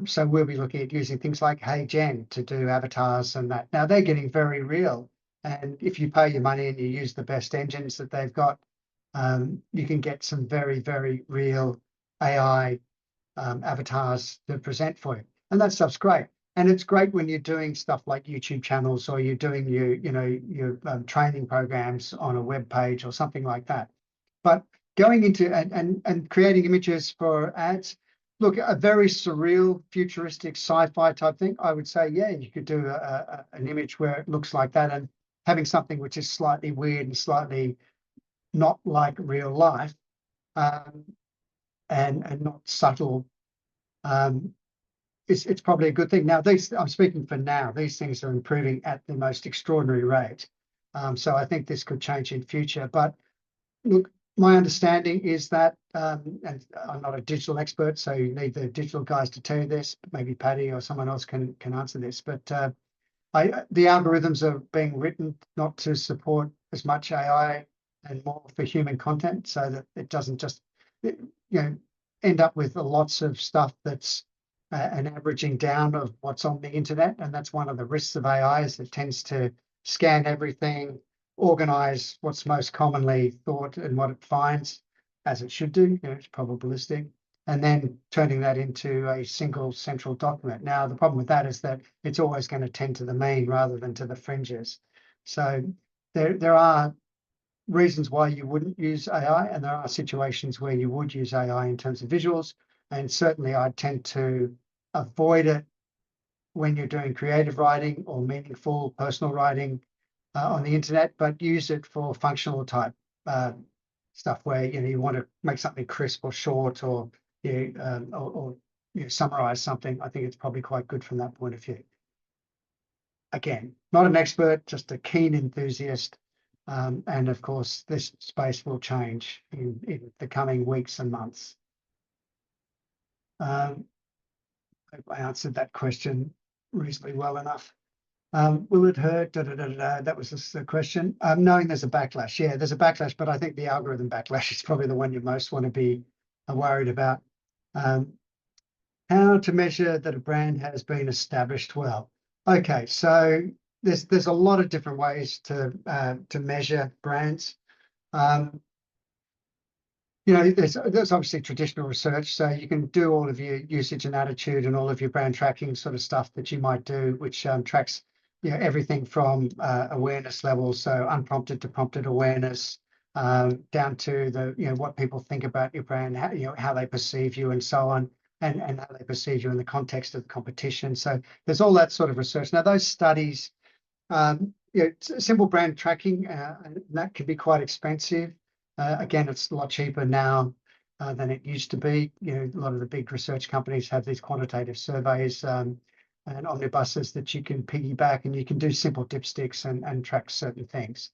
So we'll be looking at using things like Hey Gen to do avatars and that. Now they're getting very real. And if you pay your money and you use the best engines that they've got, you can get some very, very real AI avatars to present for you. And that stuff's great. And it's great when you're doing stuff like YouTube channels, or you're doing your training programs on a web page or something like that. But going into and creating images for ads, look, a very surreal, futuristic sci-fi type thing, I would say, yeah, you could do an image where it looks like that, and having something which is slightly weird and slightly not like real life, and not subtle, it's probably a good thing. Now, I'm speaking for now, these things are improving at the most extraordinary rate. So I think this could change in future. But look, my understanding is that, and I'm not a digital expert, so you need the digital guys to tell you this, but maybe Patty or someone else can answer this. But the algorithms are being written not to support as much AI and more for human content, so that it doesn't just end up with lots of stuff that's an averaging down of what's on the internet. And that's one of the risks of AI, is it tends to scan everything, organize what's most commonly thought and what it finds, as it should do. It's probabilistic, and then turning that into a single central document. Now, the problem with that is that it's always going to tend to the mean rather than to the fringes. So there are reasons why you wouldn't use AI, and there are situations where you would use AI in terms of visuals. And certainly I tend to avoid it when you're doing creative writing or meaningful personal writing on the internet, but use it for functional type stuff where you want to make something crisp or short, or or summarize something, I think it's probably quite good from that point of view. Again, not an expert, just a keen enthusiast. And of course, this space will change in the coming weeks and months. I hope I answered that question reasonably well enough. Will it hurt? That was the question. Knowing there's a backlash. Yeah, there's a backlash, but I think the algorithm backlash is probably the one you most want to be worried about. How to measure that a brand has been established well. Okay, so there's a lot of different ways to measure brands. There's obviously traditional research, so you can do all of your usage and attitude and all of your brand tracking sort of stuff that you might do, which tracks everything from awareness levels, so unprompted to prompted awareness, down to the what people think about your brand, how they perceive you, and so on, and how they perceive you in the context of the competition. So there's all that sort of research. Now those studies, simple brand tracking, that can be quite expensive. Again, it's a lot cheaper now than it used to be. A lot of the big research companies have these quantitative surveys and omnibuses that you can piggyback, and you can do simple dipsticks and track certain things.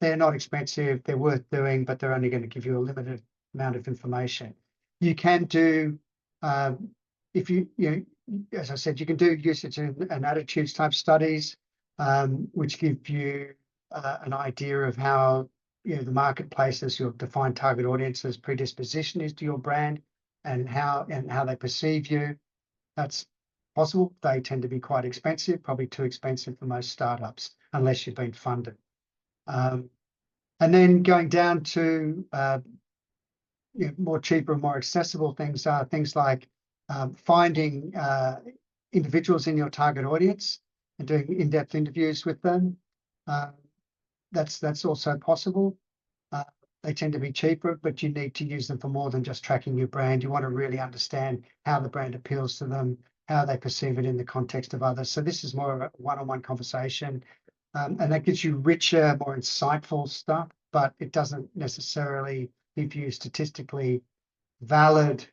They're not expensive, they're worth doing, but they're only going to give you a limited amount of information. You can do, if as I said, you can do usage and attitudes type studies, which give you an idea of how the marketplaces, your defined target audiences predisposition is to your brand, and how they perceive you. That's possible. They tend to be quite expensive, probably too expensive for most startups, unless you've been funded. And then going down to more cheaper and more accessible things are things like finding individuals in your target audience and doing in-depth interviews with them. That's also possible. They tend to be cheaper, but you need to use them for more than just tracking your brand. You want to really understand how the brand appeals to them, how they perceive it in the context of others. So this is more of a one-on-one conversation, and that gives you richer, more insightful stuff, but it doesn't necessarily give you statistically valid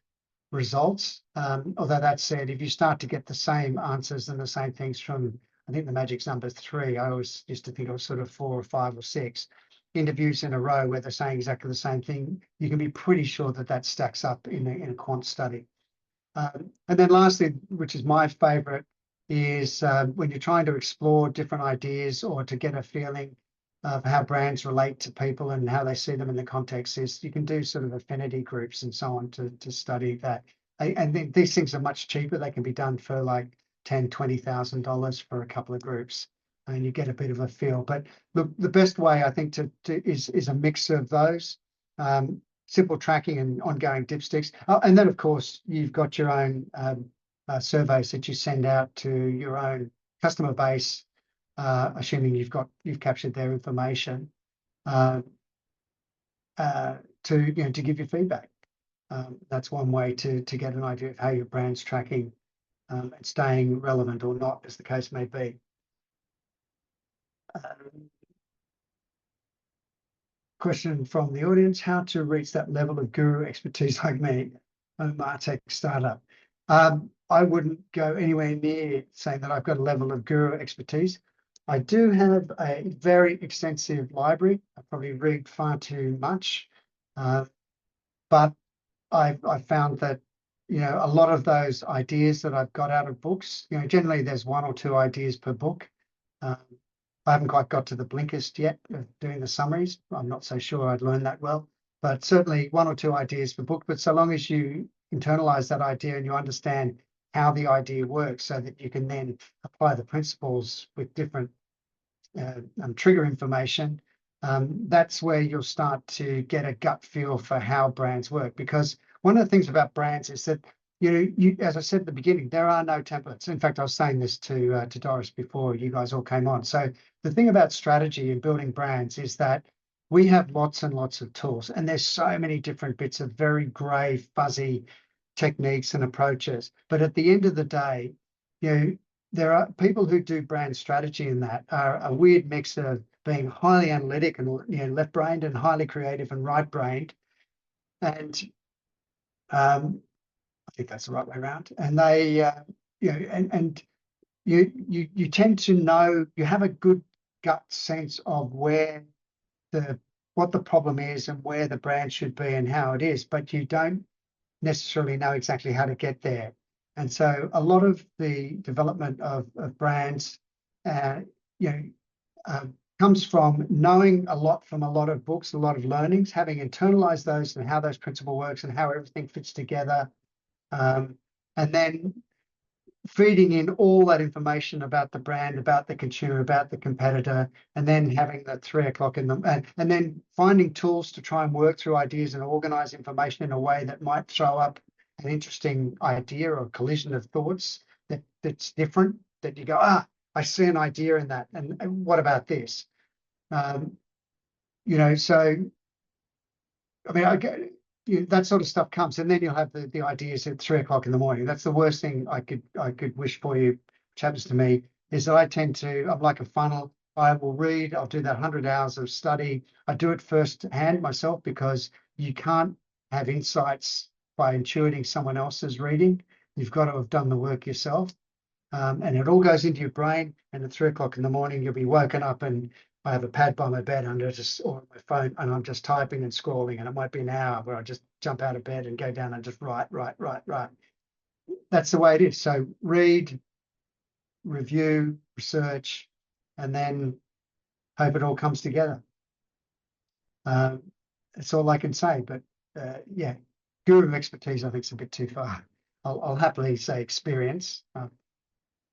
results. Although that said, if you start to get the same answers and the same things from, I think the magic's number 3. I always used to think it was sort of 4 or 5 or 6 interviews in a row where they're saying exactly the same thing. You can be pretty sure that that stacks up in a quant study. And then lastly, which is my favorite, is when you're trying to explore different ideas or to get a feeling of how brands relate to people and how they see them in the context, is you can do sort of affinity groups and so on to study that. And these things are much cheaper. They can be done for like $10,000, $20,000 for a couple of groups, and you get a bit of a feel. But look, the best way I think is a mix of those, simple tracking and ongoing dipsticks. And then of course you've got your own surveys that you send out to your own customer base, assuming you've captured their information, to give you feedback. That's one way to get an idea of how your brand's tracking and staying relevant or not, as the case may be. Question from the audience: how to reach that level of guru expertise like me, a MarTech startup? I wouldn't go anywhere near saying that I've got a level of guru expertise. I do have a very extensive library. I probably read far too much, but I've found that a lot of those ideas that I've got out of books, generally there's 1 or 2 ideas per book. I haven't quite got to the Blinkist yet of doing the summaries. I'm not so sure I'd learn that well, but certainly 1 or 2 ideas per book. But so long as you internalize that idea and you understand how the idea works, so that you can then apply the principles with different trigger information, that's where you'll start to get a gut feel for how brands work. Because one of the things about brands is that, as I said at the beginning, there are no templates. In fact, I was saying this to Doris before you guys all came on. So the thing about strategy and building brands is that we have lots and lots of tools, and there's so many different bits of very grey, fuzzy techniques and approaches. But at the end of the day, there are people who do brand strategy, and that are a weird mix of being highly analytic and left-brained, and highly creative and right-brained. And think that's the right way around. And they, you know, and you tend to know, you have a good gut sense of where what the problem is and where the brand should be and how it is, but you don't necessarily know exactly how to get there. And so a lot of the development of brands, you know, comes from knowing a lot from a lot of books, a lot of learnings, having internalized those and how those principle works and how everything fits together. And then feeding in all that information about the brand, about the consumer, about the competitor, and then having the 3 o'clock in the, and then finding tools to try and work through ideas and organize information in a way that might throw up an interesting idea or collision of thoughts that's different, that you go, I see an idea in that. And what about this? You know, so, I mean, that sort of stuff comes, and then you'll have the ideas at 3 o'clock in the morning. That's the worst thing I could wish for you, which happens to me, is that I'm like a funnel. I will read, I'll do that 100 hours of study. I do it firsthand myself, because you can't have insights by intuiting someone else's reading. You've got to have done the work yourself. And it all goes into your brain, and at 3 o'clock in the morning, you'll be woken up and I have a pad by my bed or my phone, and I'm just typing and scrolling, and it might be an hour where I just jump out of bed and go down and just write. That's the way it is. So read, review, research, and then hope it all comes together. That's all I can say, but yeah, guru of expertise, I think, is a bit too far. I'll happily say experience.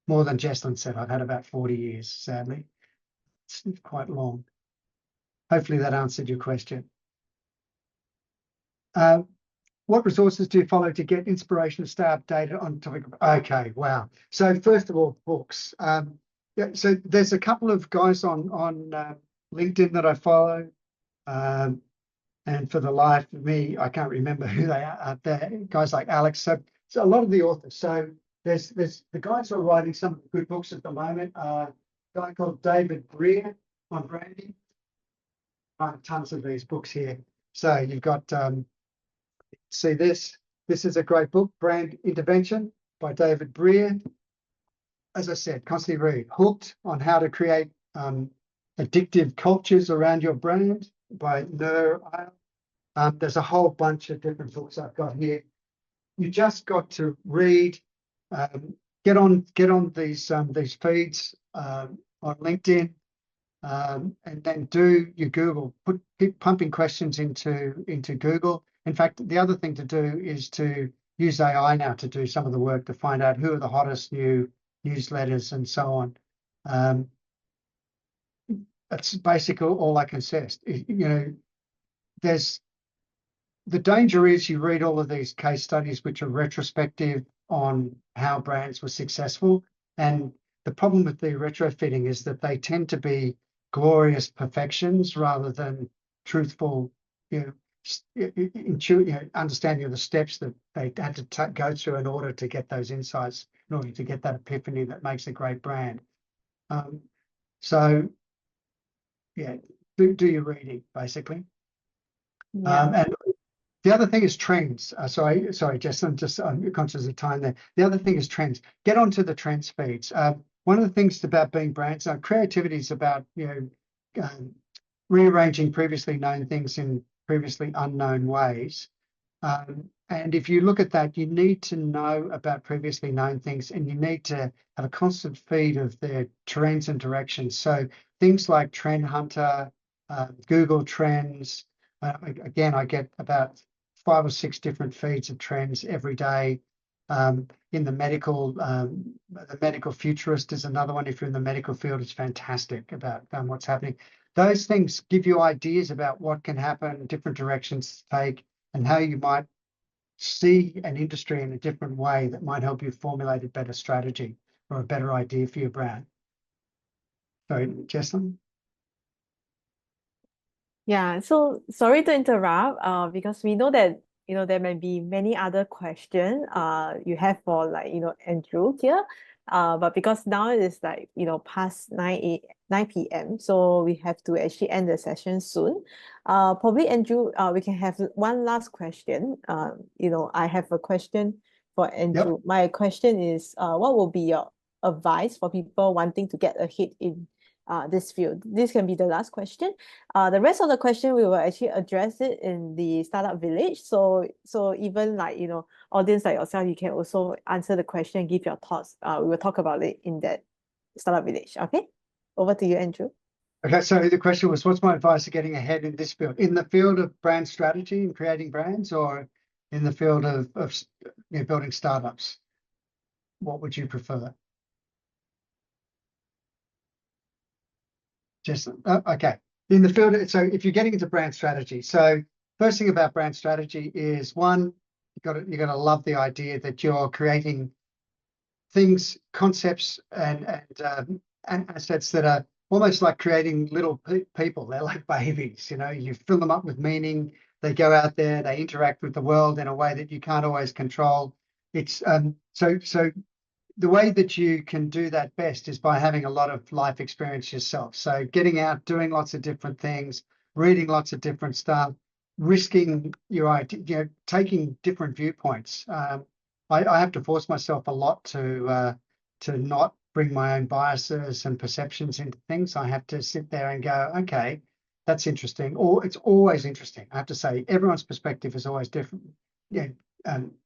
More than Jesslyn said, I've had about 40 years, sadly. It's quite long. Hopefully that answered your question. What resources do you follow to get inspiration to stay updated on topic? Okay, wow. So first of all, books. Yeah, so there's a couple of guys on LinkedIn that I follow. And for the life of me, I can't remember who they are. They're guys like Alex. So a lot of the authors. So there's the guys who are writing some good books at the moment. A guy called David Breer on branding. I have tons of these books here. So you've got, see this is a great book, Brand Intervention by David Breer. As I said, constantly read. Hooked on how to create addictive cultures around your brand by Nur. There's a whole bunch of different books I've got here. You just got to read, get on these feeds on LinkedIn, and then do your Google. Keep pumping questions into Google. In fact, the other thing to do is to use AI now to do some of the work to find out who are the hottest new newsletters and so on. That's basically all I can say. You know, the danger is you read all of these case studies which are retrospective on how brands were successful, and the problem with the retrofitting is that they tend to be glorious perfections rather than truthful, understanding of the steps that they had to go through in order to get those insights, in order to get that epiphany that makes a great brand. So yeah, do your reading, basically. Yeah. And the other thing is trends. Sorry, Jess, I'm conscious of time there. The other thing is trends. Get onto the trends feeds. One of the things about being brands, creativity is about rearranging previously known things in previously unknown ways. And if you look at that, you need to know about previously known things, and you need to have a constant feed of their trends and directions. So things like Trend Hunter, Google Trends. Again, I get about 5 or 6 different feeds of trends every day. In the medical Futurist is another one. If you're in the medical field, it's fantastic about what's happening. Those things give you ideas about what can happen, different directions to take, and how you might see an industry in a different way that might help you formulate a better strategy or a better idea for your brand. Sorry, Jesslyn? Yeah, so sorry to interrupt, because we know that there may be many other questions you have for Andrew here. But because now it is past 9 p.m, so we have to actually end the session soon. Probably Andrew, we can have one last question. I have a question for Andrew. My question is, what will be your advice for people wanting to get ahead in this field? This can be the last question. The rest of the question we will actually address it in the startup village. So even like, you know, audience like yourself, you can also answer the question and give your thoughts. We will talk about it in that startup village. Okay, over to you, Andrew. Okay, so the question was, what's my advice for getting ahead in this field? In the field of brand strategy and creating brands, or in the field of you know, building startups? What would you prefer? Just okay. In the field, so if you're getting into brand strategy, so first thing about brand strategy is one, you got to love the idea that you're creating things, concepts, and assets that are almost like creating little people. They're like babies, you know. You fill them up with meaning. They go out there. They interact with the world in a way that you can't always control. It's so the way that you can do that best is by having a lot of life experience yourself. So getting out, doing lots of different things, reading lots of different stuff, risking your idea, you know, taking different viewpoints. I have to force myself a lot to not bring my own biases and perceptions into things. I have to sit there and go, okay, that's interesting. Or it's always interesting. I have to say, everyone's perspective is always different. Yeah,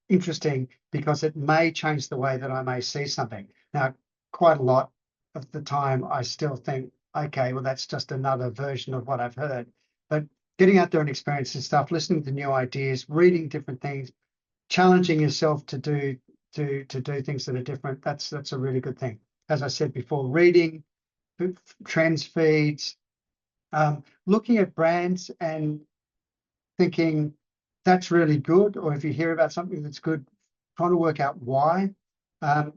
interesting, because it may change the way that I may see something. Now, quite a lot of the time, I still think, okay, well, that's just another version of what I've heard. But getting out there and experiencing stuff, listening to new ideas, reading different things, challenging yourself to do things that are different, that's a really good thing. As I said before, reading trends feeds, looking at brands and thinking that's really good, or if you hear about something that's good, trying to work out why.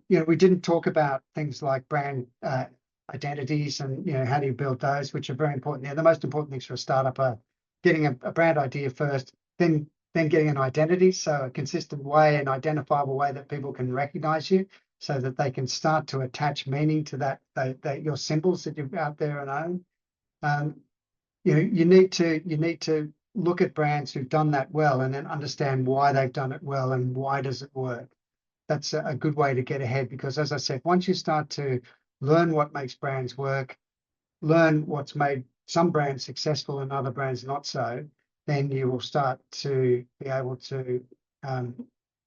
You know, we didn't talk about things like brand identities and, you know, how do you build those, which are very important. The most important things for a startup are getting a brand idea first, then getting an identity, so a consistent way, an identifiable way that people can recognize you, so that they can start to attach meaning to that your symbols that you're out there and own. You know, you need to look at brands who've done that well, and then understand why they've done it well and why does it work. That's a good way to get ahead, because as I said, once you start to learn what makes brands work, learn what's made some brands successful and other brands not so, then you will start to be able to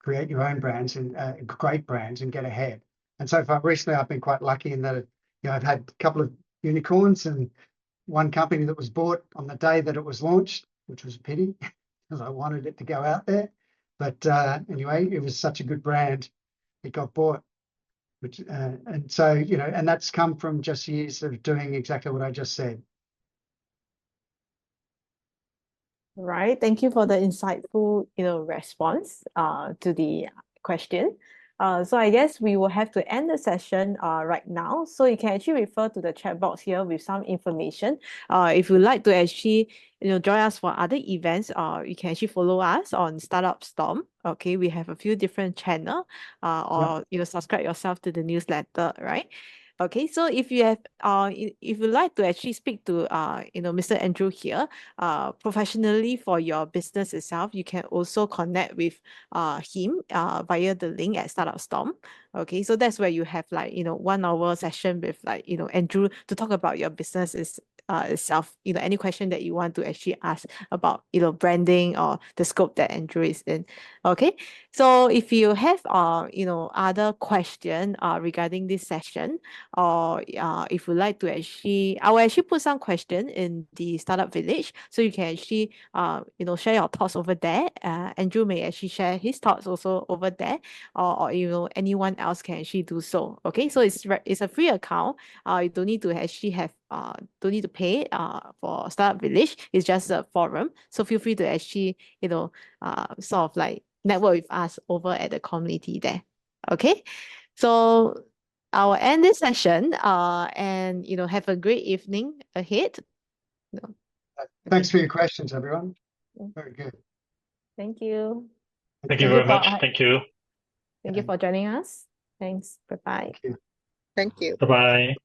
create your own brands and great brands and get ahead. And so far recently, I've been quite lucky in that, you know, I've had a couple of unicorns and one company that was bought on the day that it was launched, which was a pity because I wanted it to go out there. But anyway, it was such a good brand, it got bought. Which and so, you know, and that's come from just years of doing exactly what I just said. Right. Thank you for the insightful, you know, response to the question. So I guess we will have to end the session right now. So you can actually refer to the chat box here with some information. If you'd like to actually, you know, join us for other events, you can actually follow us on Startup Storm. Okay, we have a few different channels, or you know, subscribe yourself to the newsletter, right? Okay, so if you have if you'd like to actually speak to you know, Mr. Andrew here, professionally for your business itself, you can also connect with him via the link at Startup Storm. Okay, so that's where you have like, you know, 1 hour session with like, you know, Andrew to talk about your business itself. You know, any question that you want to actually ask about, you know, branding or the scope that Andrew is in. Okay, so if you have you know, other question regarding this session, or if you like to actually, I will actually put some question in the startup village, so you can actually you know, share your thoughts over there. Andrew may actually share his thoughts also over there, or you know, anyone else can actually do so. Okay, so it's a free account. You don't need to actually have don't need to pay for startup village. It's just a forum, so feel free to actually, you know, sort of like network with us over at the community there. Okay, so I will end this session and, you know, have a great evening ahead. No. Thanks for your questions, everyone. Yeah. Very good. Thank you. Thank you very much. Thank you. Thank you for joining us. Thanks. Bye-bye. Thank you. Thank you. Bye-bye.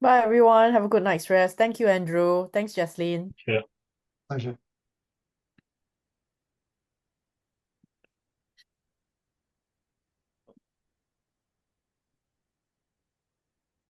Bye, everyone. Have a good night's rest. Thank you, Andrew. Thanks, Jaslyn. Yeah. Pleasure.